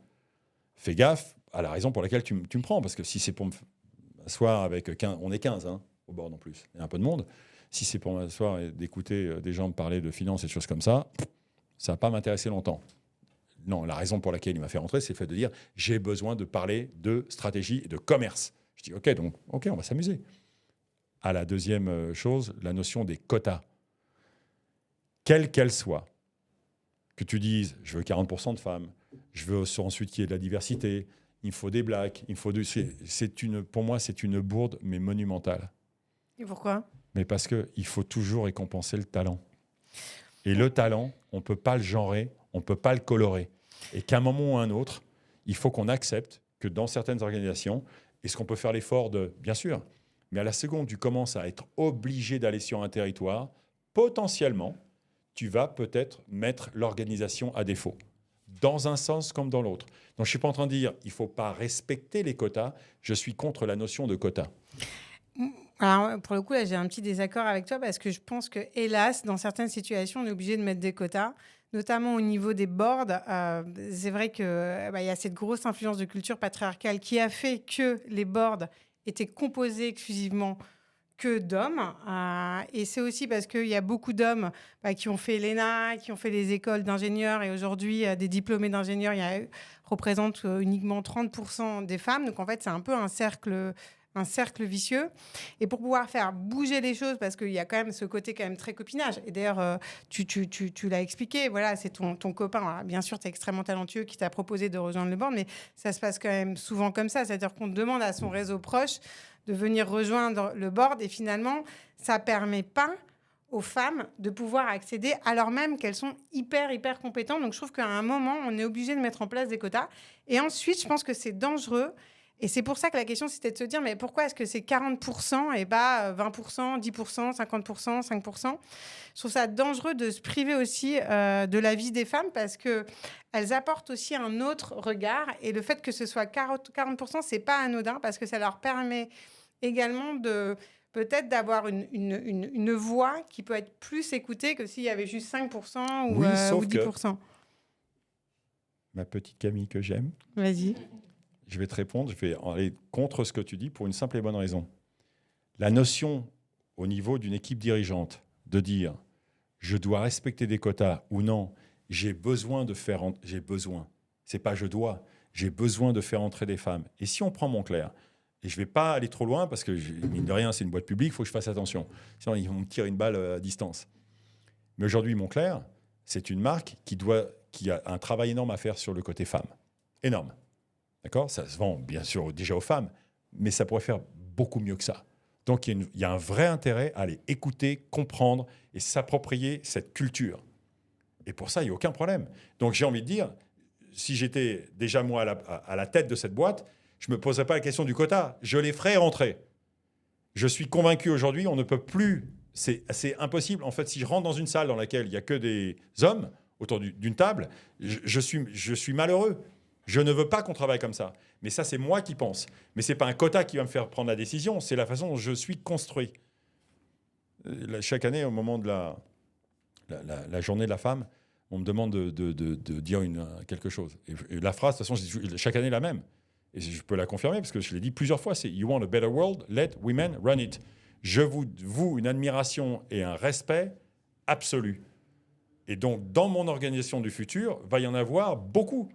Speaker 2: fais gaffe à la raison pour laquelle tu me prends. Parce que si c'est pour m'asseoir avec 15... On est 15 au board en plus. Il y a un peu de monde. Si c'est pour m'asseoir et d'écouter des gens me parler de finances et de choses comme ça, ça ne va pas m'intéresser longtemps. » Non, la raison pour laquelle il m'a fait rentrer, c'est le fait de dire « J'ai besoin de parler de stratégie et de commerce. » Je dis « OK, donc, OK, on va s'amuser. » À la deuxième chose, la notion des quotas. Quelle qu'elle soit, que tu dises « Je veux 40% de femmes, je veux ensuite qu'il y ait de la diversité, il me faut des blacks, il me faut pour moi, c'est une bourde, mais monumentale. »
Speaker 1: Et pourquoi?
Speaker 2: Mais parce qu'il faut toujours récompenser le talent. Et le talent, on ne peut pas le genrer, on ne peut pas le colorer. Et qu'à un moment ou à un autre, il faut qu'on accepte que dans certaines organisations, est-ce qu'on peut faire l'effort de, bien sûr, Mais à la seconde, tu commences à être obligé d'aller sur un territoire, potentiellement, tu vas peut-être mettre l'organisation à défaut, dans un sens comme dans l'autre. Donc, je ne suis pas en train de dire il ne faut pas respecter les quotas, je suis contre la notion de quota.
Speaker 1: Alors, pour le coup, là, j'ai un petit désaccord avec toi parce que je pense que, hélas, dans certaines situations, on est obligé de mettre des quotas, notamment au niveau des boards. C'est vrai qu'il y a cette grosse influence de culture patriarcale qui a fait que les boards étaient composés exclusivement que d'hommes. Et c'est aussi parce qu'il y a beaucoup d'hommes qui ont fait l'ENA, qui ont fait les écoles d'ingénieurs et aujourd'hui, des diplômés d'ingénieurs représentent uniquement 30% des femmes. Donc, en fait, c'est un peu un cercle vicieux. Et pour pouvoir faire bouger les choses, parce qu'il y a quand même ce côté quand même très copinage. Et d'ailleurs, tu l'as expliqué, voilà, c'est ton copain. Alors, bien sûr, tu es extrêmement talentueux qui t'a proposé de rejoindre le board, mais ça se passe quand même souvent comme ça. C'est-à-dire qu'on demande à son réseau proche de venir rejoindre le board et finalement, ça permet pas aux femmes de pouvoir accéder alors même qu'elles sont hyper compétentes. Donc, je trouve qu'à un moment, on est obligé de mettre en place des quotas. Et ensuite, je pense que c'est dangereux. Et c'est pour ça que la question, c'était de se dire, mais pourquoi est-ce que c'est 40% et pas 20%, 10%, 50%, 5%? Je trouve ça dangereux de se priver aussi de la vie des femmes parce qu'elles apportent aussi un autre regard. Et le fait que ce soit 40%, c'est pas anodin parce que ça leur permet également peut-être d'avoir une voix qui peut être plus écoutée que s'il y avait juste 5% ou 10%.
Speaker 2: Ma petite Camille que j'aime.
Speaker 1: Vas-y.
Speaker 2: Je vais te répondre, je vais aller contre ce que tu dis pour une simple et bonne raison. La notion au niveau d'une équipe dirigeante de dire je dois respecter des quotas ou non, j'ai besoin, c'est pas je dois, j'ai besoin de faire entrer des femmes. Et si on prend Moncler, et je ne vais pas aller trop loin parce que, mine de rien, c'est une boîte publique, il faut que je fasse attention. Sinon, ils vont me tirer une balle à distance. Mais aujourd'hui, Moncler, c'est une marque qui a un travail énorme à faire sur le côté femme. Énorme. D'accord ? Ça se vend bien sûr déjà aux femmes, mais ça pourrait faire beaucoup mieux que ça. Donc il y a un vrai intérêt à aller écouter, comprendre et s'approprier cette culture. Et pour ça, il n'y a aucun problème. Donc j'ai envie de dire, si j'étais déjà moi à la tête de cette boîte, je ne me poserais pas la question du quota. Je les ferais rentrer. Je suis convaincu aujourd'hui, on ne peut plus. C'est impossible. En fait, si je rentre dans une salle dans laquelle il n'y a que des hommes autour d'une table, je suis malheureux. Je ne veux pas qu'on travaille comme ça. Mais ça, c'est moi qui pense. Mais ce n'est pas un quota qui va me faire prendre la décision. C'est la façon dont je suis construit. Chaque année, au moment de la journée de la femme, on me demande de dire quelque chose. Et la phrase, de toute façon, je dis chaque année la même. Et je peux la confirmer parce que je l'ai dit plusieurs fois. C'est « You want a better world? Let women run it ». Je vous une admiration et un respect absolu. Et donc, dans mon organisation du futur, va y en avoir beaucoup.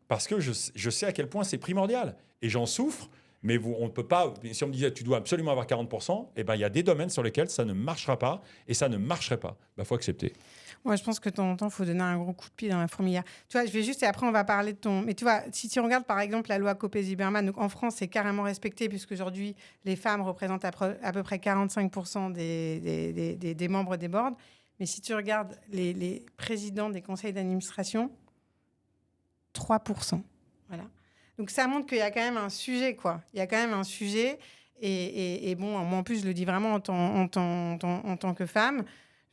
Speaker 2: Parce que je sais à quel point c'est primordial. Et j'en souffre, mais on ne peut pas... Si on me disait, tu dois absolument avoir 40%, eh ben, il y a des domaines sur lesquels ça ne marchera pas, et ça ne marcherait pas. Il faut accepter.
Speaker 1: Moi, je pense que de temps en temps, il faut donner un gros coup de pied dans la fourmilière. Tu vois, je vais juste... Et après, on va parler de ton... Mais tu vois, si tu regardes, par exemple, la loi Copé-Zimmermann, donc en France, c'est carrément respecté, puisqu'aujourd'hui, les femmes représentent à peu près 45% des membres des boards. Mais si tu regardes les présidents des conseils d'administration... 3%. Voilà. Donc, ça montre qu'il y a quand même un sujet, quoi. Il y a quand même un sujet. Et bon, moi, en plus, je le dis vraiment en tant que femme.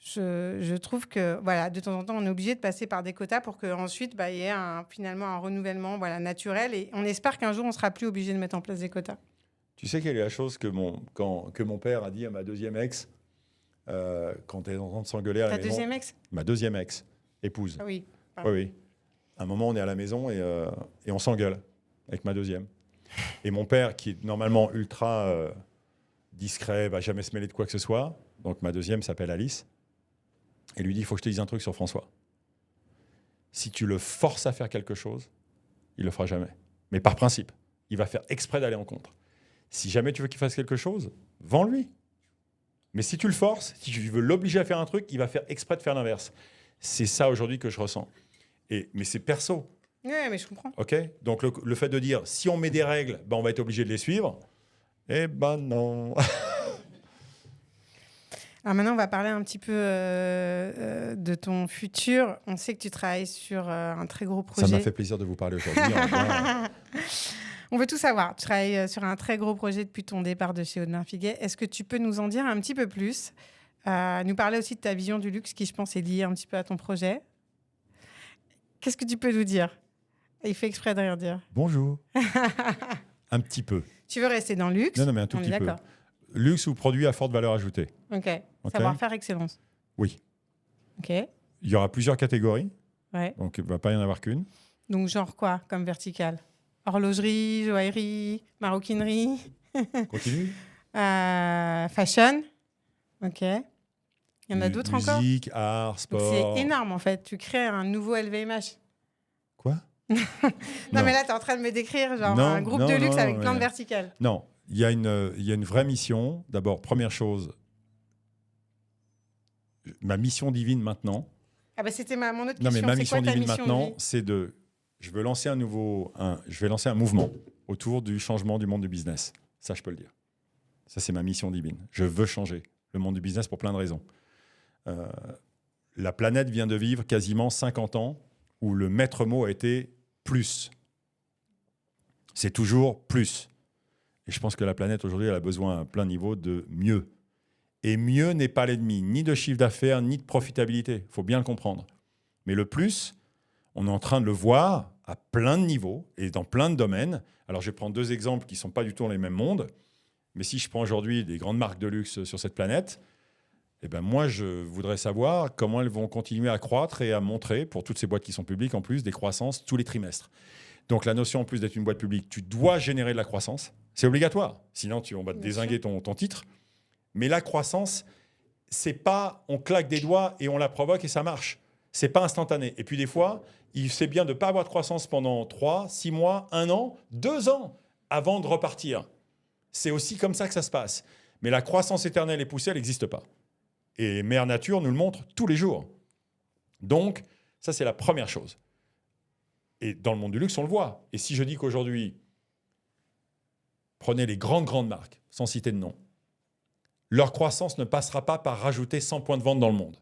Speaker 1: Je trouve que, voilà, de temps en temps, on est obligé de passer par des quotas pour qu'ensuite, il y ait finalement un renouvellement naturel. Et on espère qu'un jour, on ne sera plus obligé de mettre en place des quotas.
Speaker 2: Tu sais quelle est la chose que mon père a dit à ma deuxième ex quand elle est en train de s'engueuler à la maison.
Speaker 1: Ta deuxième ex ?
Speaker 2: Ma deuxième ex, épouse.
Speaker 1: Ah oui.
Speaker 2: Oui. À un moment, on est à la maison et on s'engueule avec ma deuxième. Et mon père, qui est normalement ultra discret, va jamais se mêler de quoi que ce soit, donc ma deuxième s'appelle Alice, et lui dit, il faut que je te dise un truc sur François. Si tu le forces à faire quelque chose, il le fera jamais. Mais par principe, il va faire exprès d'aller en contre. Si jamais tu veux qu'il fasse quelque chose, vends-lui. Mais si tu le forces, si tu veux l'obliger à faire un truc, il va faire exprès de faire l'inverse. C'est ça aujourd'hui que je ressens. Mais c'est perso.
Speaker 1: Oui, mais je comprends.
Speaker 2: OK ? Donc, le fait de dire, si on met des règles, on va être obligé de les suivre, eh ben non.
Speaker 1: Alors maintenant, on va parler un petit peu de ton futur. On sait que tu travailles sur un très gros projet.
Speaker 2: Ça m'a fait plaisir de vous parler aujourd'hui.
Speaker 1: On veut tout savoir. Tu travailles sur un très gros projet depuis ton départ de chez Audemars Piguet. Est-ce que tu peux nous en dire un petit peu plus? Nous parler aussi de ta vision du luxe qui, je pense, est liée un petit peu à ton projet. Qu'est-ce que tu peux nous dire? Il fait exprès de rien dire.
Speaker 2: Bonjour. Un petit peu.
Speaker 1: Tu veux rester dans le luxe?
Speaker 2: Non, mais un tout petit peu. Luxe ou produit à forte valeur ajoutée.
Speaker 1: Ok. Savoir-faire, excellence.
Speaker 2: Oui.
Speaker 1: Ok.
Speaker 2: Il y aura plusieurs catégories.
Speaker 1: Ouais.
Speaker 2: Donc, il ne va pas y en avoir qu'une.
Speaker 1: Donc, genre quoi comme verticale? Horlogerie, joaillerie, maroquinerie.
Speaker 2: Continue.
Speaker 1: Fashion. Ok. Il y en a d'autres encore?
Speaker 2: Musique, art, sport.
Speaker 1: Donc, c'est énorme, en fait. Tu crées un nouveau LVMH.
Speaker 2: Quoi?
Speaker 1: non, mais là, tu es en train de me décrire genre un groupe de luxe avec plein de verticales.
Speaker 2: Non, il y a une vraie mission. D'abord, première chose, ma mission divine maintenant.
Speaker 1: Ah bah c'était mon autre question.
Speaker 2: Non, mais ma mission divine
Speaker 1: mission
Speaker 2: maintenant, c'est je vais lancer un mouvement autour du changement du monde du business. Ça, je peux le dire. Ça, c'est ma mission divine. Je veux changer le monde du business pour plein de raisons. La planète vient de vivre quasiment 50 ans où le maître mot a été plus. C'est toujours plus. Et je pense que la planète aujourd'hui, elle a besoin à plein niveau de mieux. Et mieux n'est pas l'ennemi, ni de chiffre d'affaires, ni de profitabilité. Il faut bien le comprendre. Mais le plus, on est en train de le voir à plein de niveaux et dans plein de domaines. Alors, je vais prendre 2 exemples qui ne sont pas du tout dans les mêmes mondes. Mais si je prends aujourd'hui des grandes marques de luxe sur cette planète, eh ben moi, je voudrais savoir comment elles vont continuer à croître et à montrer, pour toutes ces boîtes qui sont publiques en plus, des croissances tous les trimestres. Donc, la notion, en plus d'être une boîte publique, tu dois générer de la croissance. C'est obligatoire. Sinon, on va te dézinguer ton titre. Mais la croissance, c'est pas on claque des doigts et on la provoque et ça marche. C'est pas instantané. Et puis des fois, c'est bien de ne pas avoir de croissance pendant 3, 6 mois, 1 an, 2 ans avant de repartir. C'est aussi comme ça que ça se passe. Mais la croissance éternelle et poussée, elle n'existe pas. Et Mère Nature nous le montre tous les jours. Donc, ça, c'est la première chose. Et dans le monde du luxe, on le voit. Et si je dis qu'aujourd'hui, prenez les grandes marques, sans citer de nom, leur croissance ne passera pas par rajouter 100 points de vente dans le monde.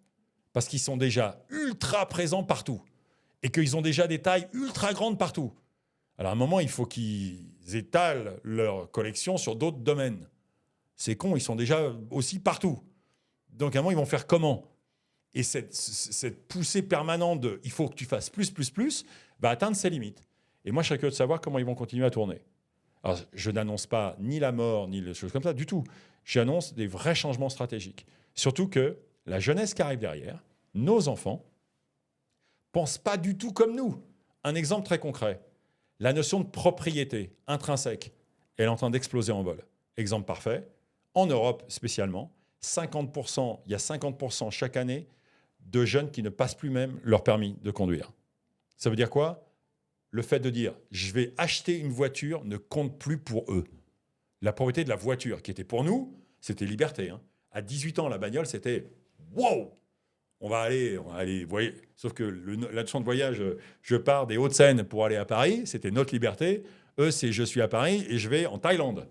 Speaker 2: Parce qu'ils sont déjà ultra présents partout. Et qu'ils ont déjà des tailles ultra grandes partout. Alors à un moment, il faut qu'ils étalent leur collection sur d'autres domaines. C'est con, ils sont déjà aussi partout. Donc à un moment, ils vont faire comment? Et cette poussée permanente de « il faut que tu fasses plus », va atteindre ses limites. Et moi, je serais curieux de savoir comment ils vont continuer à tourner. Alors, je n'annonce pas ni la mort, ni les choses comme ça, du tout. J'annonce des vrais changements stratégiques. Surtout que la jeunesse qui arrive derrière, nos enfants, ne pensent pas du tout comme nous. Un exemple très concret. La notion de propriété intrinsèque, elle est en train d'exploser en vol. Exemple parfait. En Europe spécialement, il y a 50% chaque année de jeunes qui ne passent plus même leur permis de conduire. Ça veut dire quoi? Le fait de dire « je vais acheter une voiture » ne compte plus pour eux. La propriété de la voiture, qui était pour nous, c'était liberté. Hein. À 18 ans, la bagnole, c'était « wow !» On va aller, voyez. Sauf que la notion de voyage, je pars des Hauts-de-Seine pour aller à Paris, c'était notre liberté. Eux, c'est je suis à Paris et je vais en Thaïlande.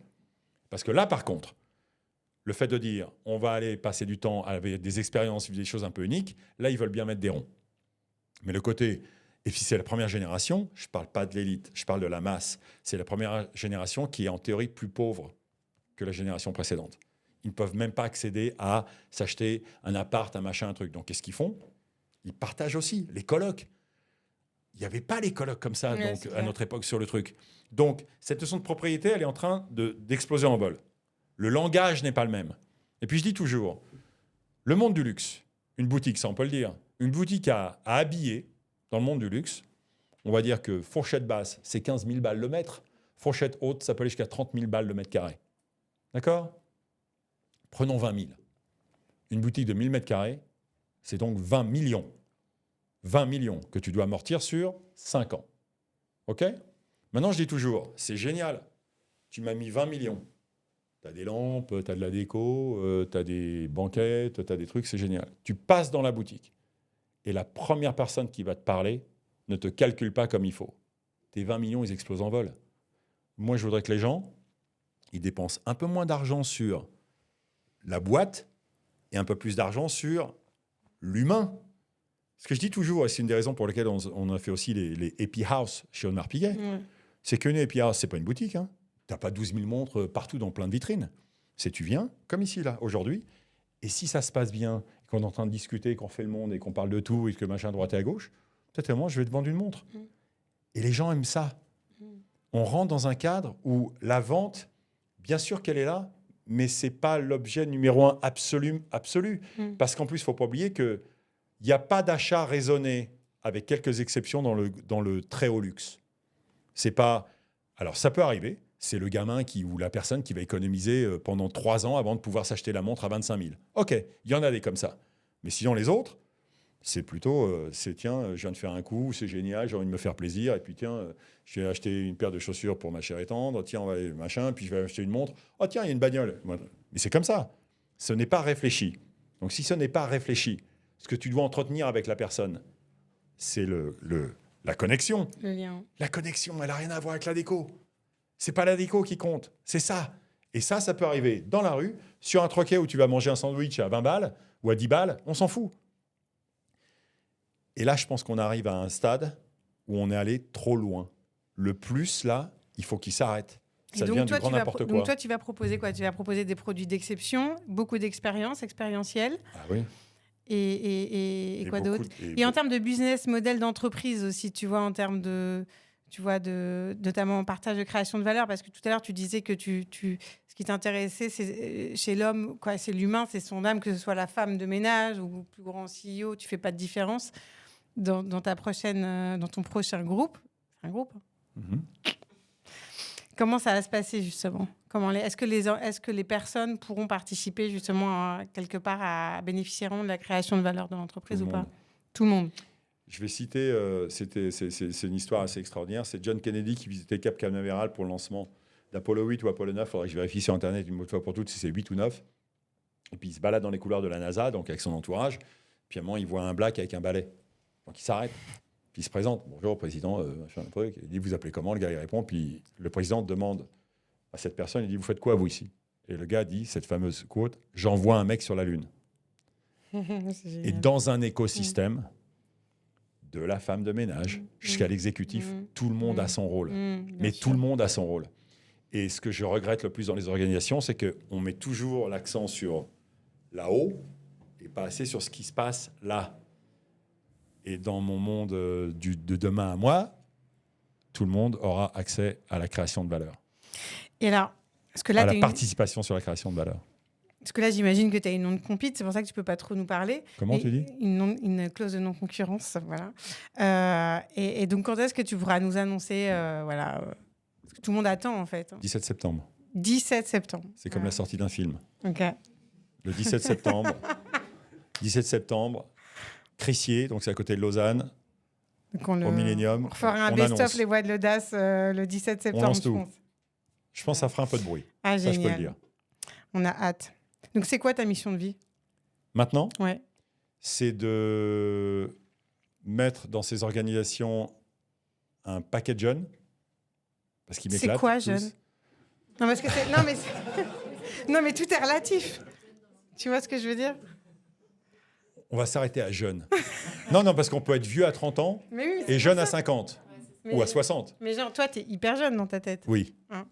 Speaker 2: Parce que là, par contre, le fait de dire on va aller passer du temps avec des expériences, des choses un peu uniques, là, ils veulent bien mettre des ronds. Mais le côté, et puis c'est la première génération, je ne parle pas de l'élite, je parle de la masse. C'est la première génération qui est en théorie plus pauvre que la génération précédente. Ils ne peuvent même pas accéder à s'acheter un appart, un machin, un truc. Donc, qu'est-ce qu'ils font? Ils partagent aussi les colocs. Il n'y avait pas les colocs comme ça donc, à notre époque sur le truc. Donc, cette notion de propriété, elle est en train d'exploser en vol. Le langage n'est pas le même. Et puis, je dis toujours, le monde du luxe, une boutique, ça on peut le dire, une boutique à habiller dans le monde du luxe, on va dire que fourchette basse, c'est 15 000 balles le mètre. Fourchette haute, ça peut aller jusqu'à 30 000 balles le mètre carré. D'accord? Prenons 20 000. Une boutique de 1000 mètres carrés, c'est donc 20 millions. 20 millions que tu dois amortir sur 5 ans. OK? Maintenant, je dis toujours, c'est génial. Tu m'as mis 20 millions. Tu as des lampes, tu as de la déco, tu as des banquettes, tu as des trucs, c'est génial. Tu passes dans la boutique et la première personne qui va te parler ne te calcule pas comme il faut. Tes 20 millions, ils explosent en vol. Moi, je voudrais que les gens, ils dépensent un peu moins d'argent sur la boîte et un peu plus d'argent sur l'humain. Ce que je dis toujours, et c'est une des raisons pour lesquelles on a fait aussi les Happy House chez Audemars Piguet, C'est que et puis alors, c'est pas une boutique. Hein. Tu n'as pas 12 000 montres partout dans plein de vitrines. C'est tu viens, comme ici, là, aujourd'hui. Et si ça se passe bien, qu'on est en train de discuter, qu'on fait le monde et qu'on parle de tout et que machin à droite et à gauche, peut-être moi, je vais te vendre une montre. Et les gens aiment ça. On rentre dans un cadre où la vente, bien sûr qu'elle est là, mais ce n'est pas l'objet numéro un absolu. Parce qu'en plus, il ne faut pas oublier qu'il n'y a pas d'achat raisonné, avec quelques exceptions, dans le très haut luxe. C'est pas... Alors, ça peut arriver. C'est le gamin ou la personne qui va économiser pendant 3 ans avant de pouvoir s'acheter la montre à 25 000. OK, il y en a des comme ça. Mais sinon, les autres, c'est plutôt, tiens, je viens de faire un coup, c'est génial, j'ai envie de me faire plaisir. Et puis, tiens, je vais acheter une paire de chaussures pour ma chère et tendre. Tiens, on va aller machin. Puis, je vais acheter une montre. Oh, tiens, il y a une bagnole. Mais c'est comme ça. Ce n'est pas réfléchi. Donc, si ce n'est pas réfléchi, ce que tu dois entretenir avec la personne, c'est la connexion.
Speaker 1: Le lien.
Speaker 2: La connexion, elle n'a rien à voir avec la déco. C'est pas la déco qui compte, c'est ça. Et ça peut arriver dans la rue, sur un troquet où tu vas manger un sandwich à 20 balles ou à 10 balles, on s'en fout. Et là, je pense qu'on arrive à un stade où on est allé trop loin. Le plus, là, il faut qu'il s'arrête. Ça devient du grand n'importe quoi.
Speaker 1: Donc toi, tu vas proposer quoi? Tu vas proposer des produits d'exception, beaucoup d'expérience, expérientielle.
Speaker 2: Ah oui.
Speaker 1: Et quoi d'autre? Et en termes de business model d'entreprise aussi, tu vois, en termes de... Tu vois, notamment en partage de création de valeur, parce que tout à l'heure, tu disais que ce qui t'intéressait, c'est chez l'homme, quoi, c'est l'humain, c'est son âme, que ce soit la femme de ménage ou le plus grand CEO, tu fais pas de différence dans ton prochain groupe. C'est un groupe. Comment ça va se passer, justement? Est-ce que les personnes pourront participer, justement, quelque part, bénéficieront de la création de valeur de l'entreprise ou pas? Tout le monde.
Speaker 2: Je vais citer, c'est une histoire assez extraordinaire. C'est John Kennedy qui visitait Cap Canaveral pour le lancement d'Apollo 8 ou Apollo 9. Il faudrait que je vérifie sur Internet une fois pour toutes si c'est 8 ou 9. Et puis il se balade dans les couloirs de la NASA, donc avec son entourage. Puis à un moment, il voit un black avec un balai. Donc il s'arrête. Puis il se présente. Bonjour, président. Il dit, vous appelez comment? Le gars, il répond. Puis le président demande à cette personne, il dit, vous faites quoi, vous, ici? Et le gars dit, cette fameuse quote, j'envoie un mec sur la Lune. Et dans un écosystème... de la femme de ménage jusqu'à l'exécutif, tout le monde a son rôle. Mais tout le monde a son rôle. Et ce que je regrette le plus dans les organisations, c'est qu'on met toujours l'accent sur là-haut et pas assez sur ce qui se passe là. Et dans mon monde de demain à moi, tout le monde aura accès à la création de valeur.
Speaker 1: Et alors, parce que là,
Speaker 2: à la participation sur la création de valeur.
Speaker 1: Parce que là, j'imagine que tu as une non-compete, c'est pour ça que tu ne peux pas trop nous parler.
Speaker 2: Comment tu dis?
Speaker 1: Une clause de non-concurrence, voilà. Et donc, quand est-ce que tu pourras nous annoncer, parce que tout le monde attend, en fait.
Speaker 2: 17 septembre.
Speaker 1: 17 septembre.
Speaker 2: C'est comme la sortie d'un film.
Speaker 1: OK.
Speaker 2: Le 17 septembre. 17 septembre, Crissier, donc c'est à côté de Lausanne, au Millennium.
Speaker 1: On fera un best-of Les Voix de l'Audace le 17 septembre,
Speaker 2: on lance tout. Je pense que ça fera un peu de bruit.
Speaker 1: Ah,
Speaker 2: ça,
Speaker 1: génial.
Speaker 2: je peux le dire.
Speaker 1: On a hâte. Donc, c'est quoi ta mission de vie?
Speaker 2: Maintenant,
Speaker 1: ouais.
Speaker 2: C'est de mettre dans ces organisations un paquet de jeunes. Parce qu'ils m'éclatent.
Speaker 1: C'est quoi,
Speaker 2: tous.
Speaker 1: jeune? Non, parce que non, mais tout est relatif. Tu vois ce que je veux dire?
Speaker 2: On va s'arrêter à jeune. non, parce qu'on peut être vieux à 30 ans et jeune à 50 ou à 60.
Speaker 1: Mais genre, toi, tu es hyper jeune dans ta tête.
Speaker 2: Oui. Hein?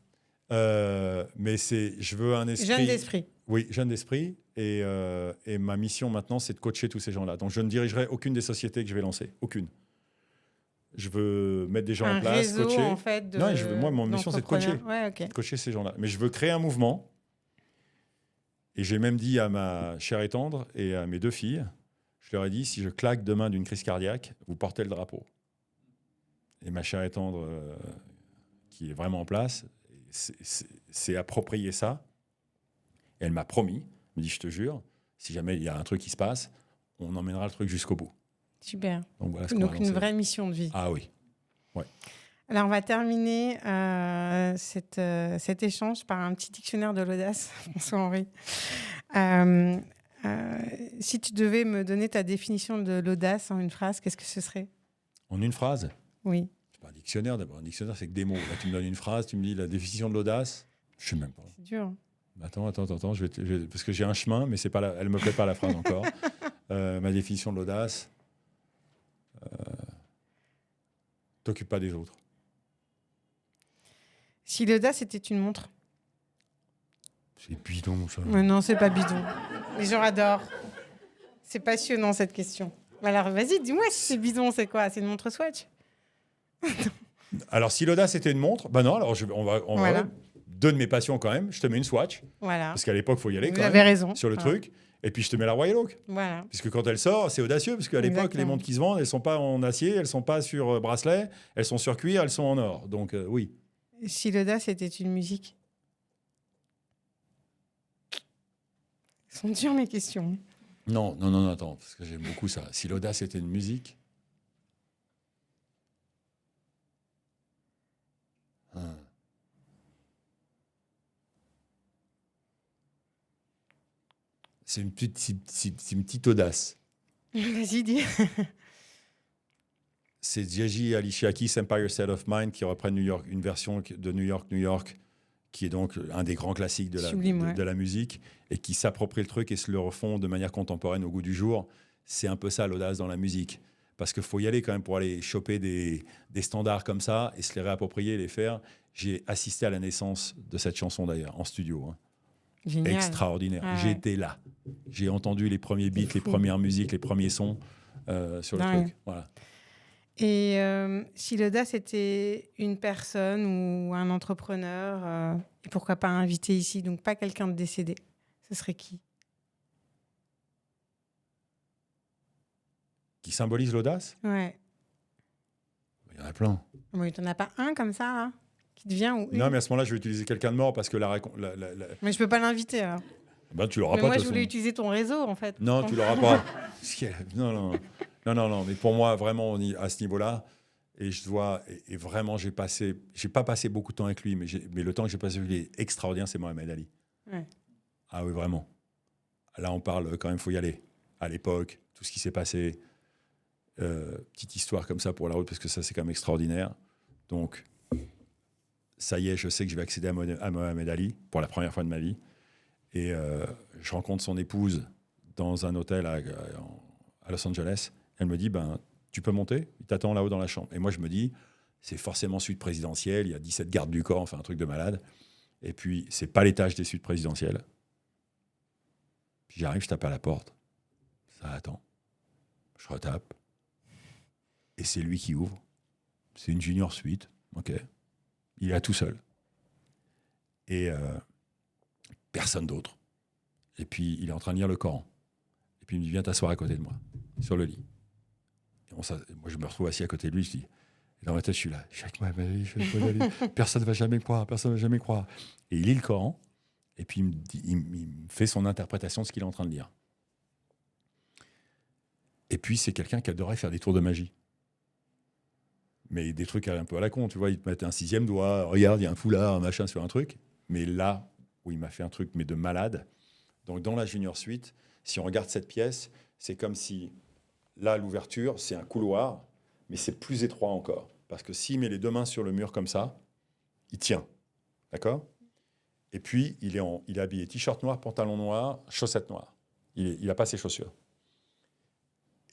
Speaker 2: Mais je veux un esprit...
Speaker 1: Jeune d'esprit.
Speaker 2: Oui, jeune d'esprit. Et ma mission maintenant, c'est de coacher tous ces gens-là. Donc, je ne dirigerai aucune des sociétés que je vais lancer. Aucune. Je veux mettre des gens en place,
Speaker 1: réseau,
Speaker 2: coacher.
Speaker 1: En fait,
Speaker 2: non, moi, mon mission, c'est de coacher.
Speaker 1: Ouais, okay.
Speaker 2: De coacher ces gens-là. Mais je veux créer un mouvement. Et j'ai même dit à ma chère et tendre et à mes 2 filles, je leur ai dit, si je claque demain d'une crise cardiaque, vous portez le drapeau. Et ma chère et tendre, qui est vraiment en place, c'est approprié ça. Et elle m'a promis, elle me dit, je te jure, si jamais il y a un truc qui se passe, on emmènera le truc jusqu'au bout.
Speaker 1: Super.
Speaker 2: Donc, voilà
Speaker 1: Donc une vraie mission de vie.
Speaker 2: Ah oui. Ouais.
Speaker 1: Alors, on va terminer cet échange par un petit dictionnaire de l'audace, François-Henri. Si tu devais me donner ta définition de l'audace en une phrase, qu'est-ce que ce serait? En une phrase? Oui. C'est pas un dictionnaire d'abord. Un dictionnaire, c'est que des mots. Là, tu me donnes une phrase, tu me dis la définition de l'audace. Je sais même pas. C'est dur. Attends. Parce que j'ai un chemin, mais c'est pas elle me plaît pas la phrase encore. Ma définition de l'audace. T'occupe pas des autres. Si l'audace était une montre.
Speaker 2: C'est bidon, ça.
Speaker 1: Mais non, c'est pas bidon. Les gens adorent. C'est passionnant, cette question. Alors, vas-y, dis-moi si c'est bidon, c'est quoi? C'est une montre Swatch?
Speaker 2: Alors, si l'audace était une montre, bah non, alors on
Speaker 1: Voilà.
Speaker 2: va deux de mes passions quand même. Je te mets une Swatch,
Speaker 1: Voilà.
Speaker 2: parce qu'à l'époque, il faut y aller
Speaker 1: Vous
Speaker 2: quand
Speaker 1: avez
Speaker 2: même,
Speaker 1: raison.
Speaker 2: sur le
Speaker 1: Voilà.
Speaker 2: truc. Et puis, je te mets la Royal Oak.
Speaker 1: Voilà.
Speaker 2: Puisque quand elle sort, c'est audacieux, parce qu'à l'époque, les
Speaker 1: Exactement.
Speaker 2: montres qui se vendent, elles ne sont pas en acier, elles ne sont pas sur bracelet, elles sont sur cuir, elles sont en or. Donc, oui.
Speaker 1: Si l'audace était une musique. Elles sont dures, mes questions.
Speaker 2: Non, attends, parce que j'aime beaucoup ça. Si l'audace était une musique. Hein. C'est une petite audace.
Speaker 1: Vas-y, dis.
Speaker 2: C'est Gigi et Alicia Keys, Empire State of Mind, qui reprennent une version de New York, qui est donc un des grands classiques
Speaker 1: Sublime,
Speaker 2: de la musique, et qui s'approprient le truc et se le refont de manière contemporaine au goût du jour. C'est un peu ça l'audace dans la musique. Parce qu'il faut y aller quand même pour aller choper des standards comme ça et se les réapproprier et les faire. J'ai assisté à la naissance de cette chanson d'ailleurs, en studio. Hein.
Speaker 1: Génial.
Speaker 2: Extraordinaire.
Speaker 1: Ouais.
Speaker 2: J'étais là. J'ai entendu les premiers beats, les premières musiques, les premiers sons sur le
Speaker 1: Dingue.
Speaker 2: truc. Voilà.
Speaker 1: Et si l'audace était une personne ou un entrepreneur, et pourquoi pas invité ici, donc pas quelqu'un de décédé, ce serait qui?
Speaker 2: Qui symbolise l'audace?
Speaker 1: Ouais.
Speaker 2: Il y en a plein.
Speaker 1: Bon, t'en as pas un comme ça, là, qui te vient ou une?
Speaker 2: Non, mais à ce moment-là, je vais utiliser quelqu'un de mort parce que
Speaker 1: Mais je peux pas l'inviter, alors.
Speaker 2: Ben, tu l'auras
Speaker 1: Mais
Speaker 2: pas.
Speaker 1: moi,
Speaker 2: de
Speaker 1: je
Speaker 2: toute
Speaker 1: voulais
Speaker 2: façon.
Speaker 1: utiliser ton réseau, en fait.
Speaker 2: Non, tu l'auras pas. Non. Mais pour moi, vraiment, à ce niveau-là, et je dois, et vraiment, j'ai pas passé beaucoup de temps avec lui, mais le temps que j'ai passé avec lui est extraordinaire, c'est Mohamed Ali.
Speaker 1: Ouais.
Speaker 2: Ah oui, vraiment. Là, on parle quand même, faut y aller. À l'époque, tout ce qui s'est passé, petite histoire comme ça pour la route, parce que ça, c'est quand même extraordinaire. Donc, ça y est, je sais que je vais accéder à Mohamed Ali pour la première fois de ma vie. Et je rencontre son épouse dans un hôtel à Los Angeles. Elle me dit, tu peux monter, il t'attend là-haut dans la chambre. Et moi, je me dis, c'est forcément suite présidentielle, il y a 17 gardes du corps, enfin un truc de malade. Et puis, c'est pas l'étage des suites présidentielles. Puis j'arrive, je tape à la porte. Ça attend. Je retape. Et c'est lui qui ouvre. C'est une junior suite. OK. Il est là tout seul. Et personne d'autre. Et puis, il est en train de lire le Coran. Et puis, il me dit, viens t'asseoir à côté de moi, sur le lit. Et moi, je me retrouve assis à côté de lui. Je dis, et dans ma tête, je suis là. Je suis avec moi, personne ne va jamais croire. Et il lit le Coran. Et puis, il me fait son interprétation de ce qu'il est en train de lire. Et puis, c'est quelqu'un qui adorait faire des tours de magie. Mais des trucs un peu à la con, tu vois. Il te mettait un 6e doigt. Regarde, il y a un foulard, un machin sur un truc. Mais là, où il m'a fait un truc, mais de malade. Donc, dans la Junior Suite, si on regarde cette pièce, c'est comme si, là, l'ouverture, c'est un couloir, mais c'est plus étroit encore. Parce que s'il met les deux mains sur le mur comme ça, il tient. D'accord ? Et puis, il est habillé t-shirt noir, pantalon noir, chaussettes noires. Il n'a pas ses chaussures.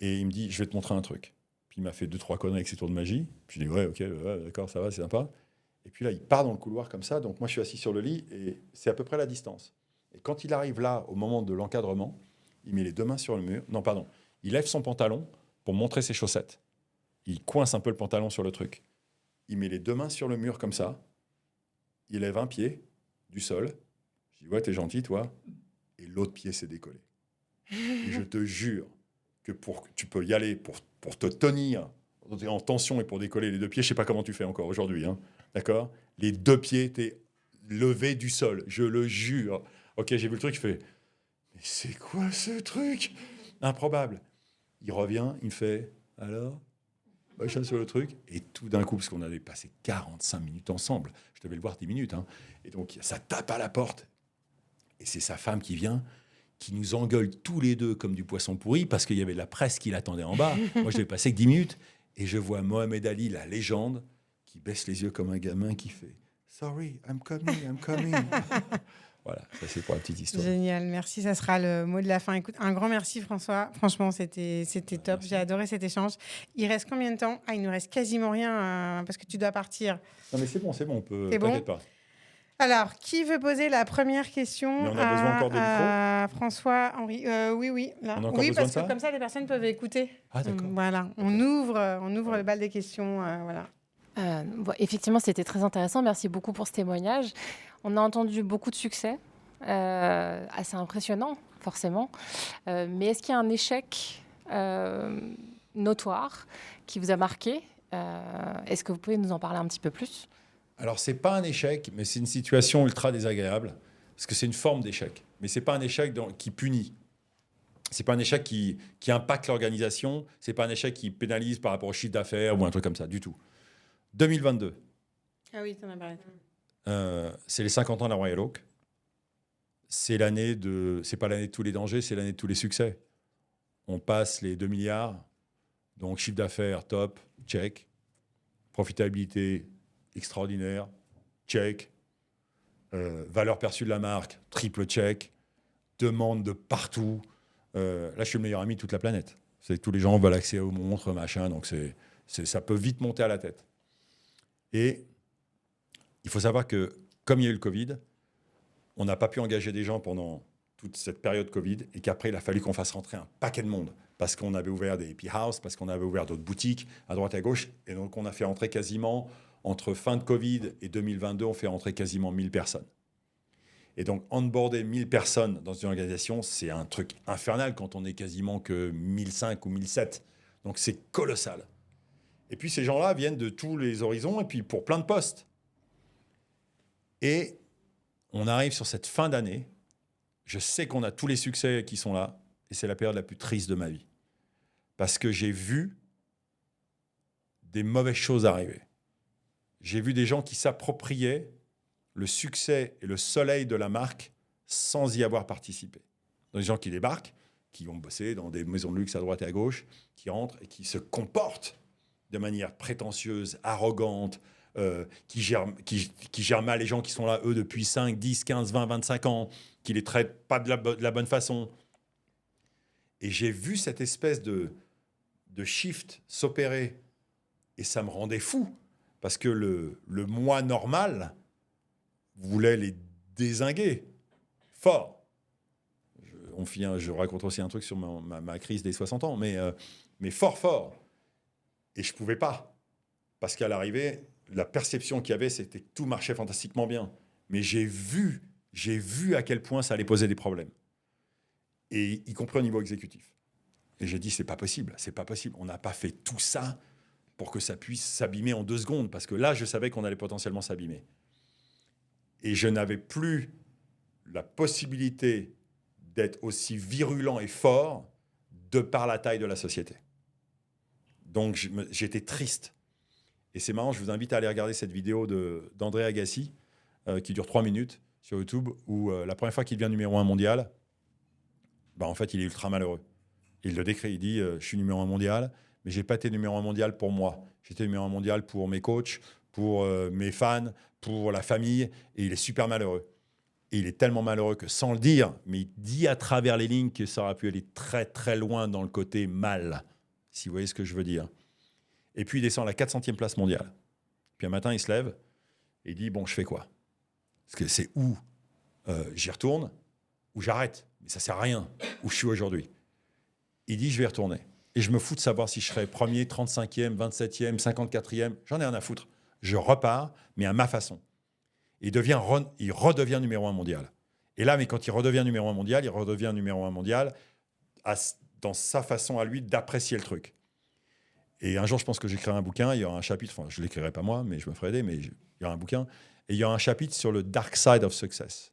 Speaker 2: Et il me dit, je vais te montrer un truc. Puis il m'a fait 2-3 conneries avec ses tours de magie. Puis je dis, ouais, ok, ouais, d'accord, ça va, c'est sympa. Et puis là, il part dans le couloir comme ça. Donc moi, je suis assis sur le lit et c'est à peu près la distance. Et quand il arrive là, au moment de l'encadrement, il met les deux mains sur le mur. Non, pardon. Il lève son pantalon pour montrer ses chaussettes. Il coince un peu le pantalon sur le truc. Il met les deux mains sur le mur comme ça. Il lève un pied du sol. Je dis, ouais, t'es gentil, toi. Et l'autre pied s'est décollé. Et je te jure que tu peux y aller pour te tenir en tension et pour décoller les deux pieds. Je sais pas comment tu fais encore aujourd'hui. Hein. D'accord ? Les deux pieds étaient levés du sol. Je le jure. Ok, j'ai vu le truc, je fais, mais c'est quoi ce truc ? Improbable. Il revient, il me fait, alors ? Machin sur le truc. Et tout d'un coup, parce qu'on avait passé 45 minutes ensemble, je devais le voir 10 minutes. Hein, et donc, ça tape à la porte. Et c'est sa femme qui vient, qui nous engueule tous les deux comme du poisson pourri, parce qu'il y avait la presse qui l'attendait en bas. Moi, je devais passer que 10 minutes. Et je vois Mohamed Ali, la légende, qui baisse les yeux comme un gamin, qui fait « Sorry, I'm coming ». Voilà, ça c'est pour la petite histoire.
Speaker 1: Génial, merci. Ça sera le mot de la fin. Écoute, un grand merci François. Franchement, c'était top.
Speaker 2: Merci.
Speaker 1: J'ai adoré cet échange. Il reste combien de temps? Il nous reste quasiment rien parce que tu dois partir.
Speaker 2: Non mais c'est bon, on peut.
Speaker 1: C'est bon.
Speaker 2: T'inquiète pas.
Speaker 1: Alors, qui veut poser la première question?
Speaker 2: Mais on a besoin encore de micro.
Speaker 1: François-Henri. Oui. Là.
Speaker 2: On a encore
Speaker 1: oui,
Speaker 2: besoin
Speaker 1: parce
Speaker 2: de ça
Speaker 1: que comme ça, les personnes peuvent écouter.
Speaker 2: Ah d'accord.
Speaker 1: Voilà, on ouvre le bal des questions. Voilà.
Speaker 3: Effectivement, c'était très intéressant. Merci beaucoup pour ce témoignage. On a entendu beaucoup de succès, assez impressionnant, forcément. Mais est-ce qu'il y a un échec notoire qui vous a marqué? Est-ce que vous pouvez nous en parler un petit peu plus?
Speaker 2: Alors, c'est pas un échec, mais c'est une situation ultra désagréable, parce que c'est une forme d'échec. Mais c'est pas un échec qui punit. C'est pas un échec qui impacte l'organisation. C'est pas un échec qui pénalise par rapport au chiffre d'affaires ou un truc comme ça, du tout. 2022.
Speaker 1: Ah oui, t'en as parlé.
Speaker 2: C'est les 50 ans de la Royal Oak. C'est pas l'année de tous les dangers, c'est l'année de tous les succès. On passe les 2 milliards, donc chiffre d'affaires top, check. Profitabilité extraordinaire, check. Valeur perçue de la marque, triple check. Demande de partout. Là, je suis le meilleur ami de toute la planète. Tous les gens veulent accéder aux montres, machin, donc ça peut vite monter à la tête. Et il faut savoir que, comme il y a eu le Covid, on n'a pas pu engager des gens pendant toute cette période Covid et qu'après, il a fallu qu'on fasse rentrer un paquet de monde parce qu'on avait ouvert des happy house, parce qu'on avait ouvert d'autres boutiques à droite et à gauche. Et donc, on a fait rentrer quasiment, entre fin de Covid et 2022, on fait rentrer quasiment 1000 personnes. Et donc, onboarder 1000 personnes dans une organisation, c'est un truc infernal quand on est quasiment que 1005 ou 1007. Donc, c'est colossal. Et puis, ces gens-là viennent de tous les horizons et puis pour plein de postes. Et on arrive sur cette fin d'année. Je sais qu'on a tous les succès qui sont là. Et c'est la période la plus triste de ma vie. Parce que j'ai vu des mauvaises choses arriver. J'ai vu des gens qui s'appropriaient le succès et le soleil de la marque sans y avoir participé. Des gens qui débarquent, qui vont bosser dans des maisons de luxe à droite et à gauche, qui rentrent et qui se comportent de manière prétentieuse, arrogante, qui gèrent mal les gens qui sont là, eux, depuis 5, 10, 15, 20, 25 ans, qui les traitent pas de la bonne façon. Et j'ai vu cette espèce de shift s'opérer et ça me rendait fou parce que le moi normal voulait les dézinguer fort. Je raconte aussi un truc sur ma crise des 60 ans, mais fort. Et je ne pouvais pas. Parce qu'à l'arrivée, la perception qu'il y avait, c'était que tout marchait fantastiquement bien. Mais j'ai vu à quel point ça allait poser des problèmes. Et y compris au niveau exécutif. Et j'ai dit, c'est pas possible. On n'a pas fait tout ça pour que ça puisse s'abîmer en 2 secondes. Parce que là, je savais qu'on allait potentiellement s'abîmer. Et je n'avais plus la possibilité d'être aussi virulent et fort de par la taille de la société. Donc, j'étais triste. Et c'est marrant, je vous invite à aller regarder cette vidéo d'André Agassi, qui dure 3 minutes sur YouTube, où la première fois qu'il devient numéro 1 mondial, en fait, il est ultra malheureux. Il le décrit, il dit je suis numéro 1 mondial, mais je n'ai pas été numéro 1 mondial pour moi. J'étais numéro 1 mondial pour mes coachs, pour mes fans, pour la famille, et il est super malheureux. Et il est tellement malheureux que, sans le dire, mais il dit à travers les lignes que ça aurait pu aller très, très loin dans le côté mal, si vous voyez ce que je veux dire. Et puis, il descend à la 400e place mondiale. Puis un matin, il se lève et il dit, bon, je fais quoi? Parce que c'est où j'y retourne ou j'arrête. Mais ça ne sert à rien où je suis aujourd'hui. Il dit, je vais y retourner. Et je me fous de savoir si je serai premier, 35e, 27e, 54e. J'en ai rien à foutre. Je repars, mais à ma façon. Il redevient numéro 1 mondial. Et là, mais quand il redevient numéro 1 mondial, il redevient numéro 1 mondial dans sa façon à lui d'apprécier le truc. Et un jour, je pense que j'écrirai un bouquin, il y aura un chapitre, enfin, je ne l'écrirai pas moi, mais je me ferai aider, mais il y aura un bouquin, et il y aura un chapitre sur le dark side of success,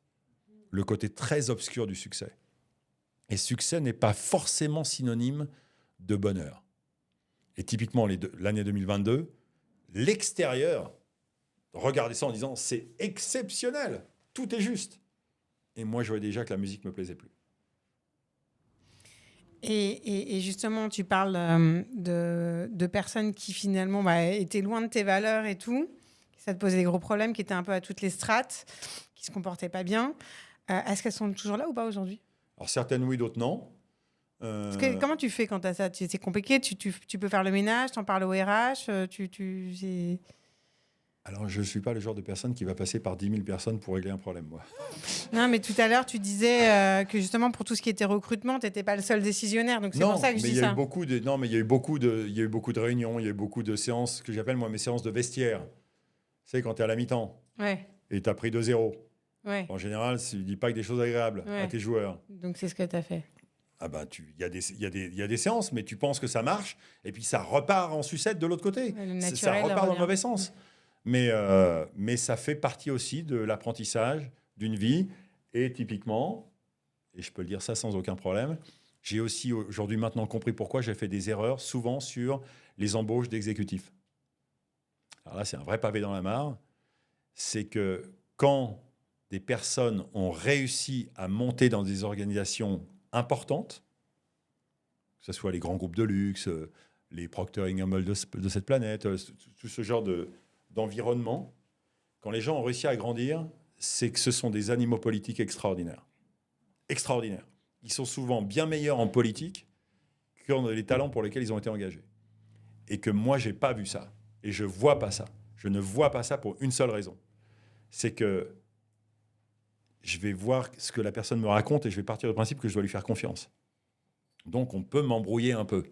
Speaker 2: le côté très obscur du succès. Et succès n'est pas forcément synonyme de bonheur. Et typiquement, l'année 2022, l'extérieur, regardez ça en disant, c'est exceptionnel, tout est juste. Et moi, je voyais déjà que la musique ne me plaisait plus.
Speaker 1: Et justement, tu parles de personnes qui finalement étaient loin de tes valeurs et tout. Ça te posait des gros problèmes, qui étaient un peu à toutes les strates, qui se comportaient pas bien. Est-ce qu'elles sont toujours là ou pas aujourd'hui?
Speaker 2: Alors certaines oui, d'autres non.
Speaker 1: Parce que, comment tu fais quand tu as ça? C'est compliqué, tu peux faire le ménage, t'en parles au RH,
Speaker 2: Alors je ne suis pas le genre de personne qui va passer par 10 000 personnes pour régler un problème, moi.
Speaker 1: Non, mais tout à l'heure, tu disais que justement, pour tout ce qui était recrutement, tu n'étais pas le seul décisionnaire. Donc, c'est pour ça que je dis ça.
Speaker 2: Non, mais il y a eu beaucoup de réunions, il y a eu beaucoup de séances, que j'appelle moi mes séances de vestiaire. Tu sais, quand tu es à la mi-temps
Speaker 1: Ouais,
Speaker 2: et tu as pris 2-0.
Speaker 1: ouais.
Speaker 2: En général, tu ne dis pas que des choses agréables
Speaker 1: Ouais.
Speaker 2: à tes joueurs.
Speaker 1: Donc, c'est ce que tu as fait.
Speaker 2: Ah ben, il y a des séances, mais tu penses que ça marche, et puis ça repart en sucette de l'autre côté.
Speaker 1: Ouais, le
Speaker 2: Ça
Speaker 1: naturel
Speaker 2: repart dans le
Speaker 1: revient.
Speaker 2: mauvais sens. Mais ça fait partie aussi de l'apprentissage d'une vie. Et typiquement, et je peux le dire ça sans aucun problème, j'ai aussi aujourd'hui maintenant compris pourquoi j'ai fait des erreurs souvent sur les embauches d'exécutifs. Alors là, c'est un vrai pavé dans la mare. C'est que quand des personnes ont réussi à monter dans des organisations importantes, que ce soit les grands groupes de luxe, les Procter & Gamble de cette planète, tout ce genre d'environnement, quand les gens ont réussi à grandir, c'est que ce sont des animaux politiques extraordinaires. Extraordinaires. Ils sont souvent bien meilleurs en politique que dans les talents pour lesquels ils ont été engagés. Et que moi, je n'ai pas vu ça. Et je ne vois pas ça. Je ne vois pas ça pour une seule raison. C'est que je vais voir ce que la personne me raconte et je vais partir du principe que je dois lui faire confiance. Donc, on peut m'embrouiller un peu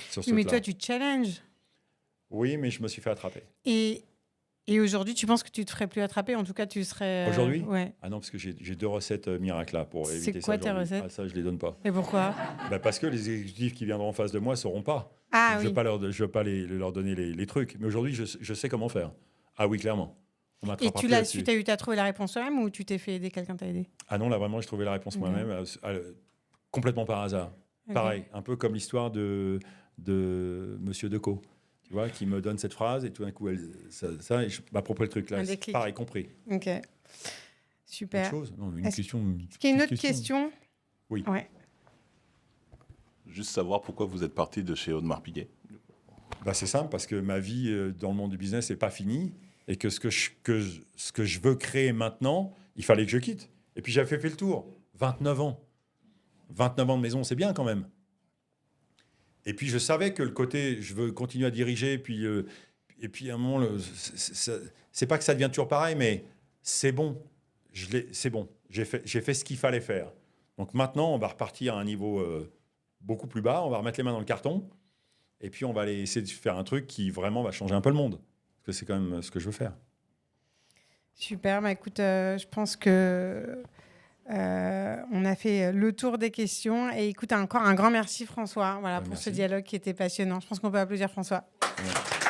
Speaker 2: sur ce
Speaker 1: Mais
Speaker 2: plan.
Speaker 1: toi, tu te challenges.
Speaker 2: Oui, mais je me suis fait attraper.
Speaker 1: Et aujourd'hui, tu penses que tu te ferais plus attraper? En tout cas, tu serais...
Speaker 2: Aujourd'hui?
Speaker 1: Ouais.
Speaker 2: Ah non, parce que j'ai 2 recettes miracles là pour éviter ça.
Speaker 1: C'est quoi tes
Speaker 2: aujourd'hui.
Speaker 1: recettes?
Speaker 2: Ah, ça, je ne les donne pas.
Speaker 1: Et pourquoi?
Speaker 2: Parce que les exécutifs qui viendront en face de moi ne sauront pas.
Speaker 1: Ah
Speaker 2: Je ne
Speaker 1: oui.
Speaker 2: veux pas leur donner les trucs. Mais aujourd'hui, je sais comment faire. Ah oui, clairement. On
Speaker 1: Et
Speaker 2: m'attrapera
Speaker 1: tu
Speaker 2: plus là-dessus.
Speaker 1: as trouvé la réponse toi-même ou tu t'es fait aider, quelqu'un t'a aidé?
Speaker 2: Ah non, là, vraiment, j'ai trouvé la réponse moi-même, complètement par hasard.
Speaker 1: Ok.
Speaker 2: Pareil, un peu comme l'histoire de Monsieur Decaux, tu vois, qui me donne cette phrase et tout d'un coup, et je m'approprie le truc là.
Speaker 1: Un déclic.
Speaker 2: Pareil, compris.
Speaker 1: Ok.
Speaker 2: Autre
Speaker 1: Super.
Speaker 2: chose? Non, une
Speaker 1: Est-ce
Speaker 2: question.
Speaker 1: Est-ce qu'il y a une autre question?
Speaker 2: Oui.
Speaker 1: Ouais.
Speaker 4: Juste savoir pourquoi vous êtes parti de chez Audemars Piguet.
Speaker 2: C'est simple, parce que ma vie dans le monde du business n'est pas finie et que ce que je veux créer maintenant, il fallait que je quitte. Et puis j'avais fait le tour. 29 ans. 29 ans de maison, c'est bien quand même. Et puis je savais que le côté, je veux continuer à diriger, et puis à un moment, c'est pas que ça devient toujours pareil, mais c'est bon. C'est bon. J'ai fait ce qu'il fallait faire. Donc maintenant, on va repartir à un niveau beaucoup plus bas. On va remettre les mains dans le carton. Et puis, on va aller essayer de faire un truc qui vraiment va changer un peu le monde. Parce que c'est quand même ce que je veux faire.
Speaker 1: Super. Écoute, je pense que on a fait le tour des questions. Et écoute, encore un grand merci, François, pour ce
Speaker 2: Merci.
Speaker 1: dialogue qui était passionnant. Je pense qu'on peut applaudir François.
Speaker 2: Ouais.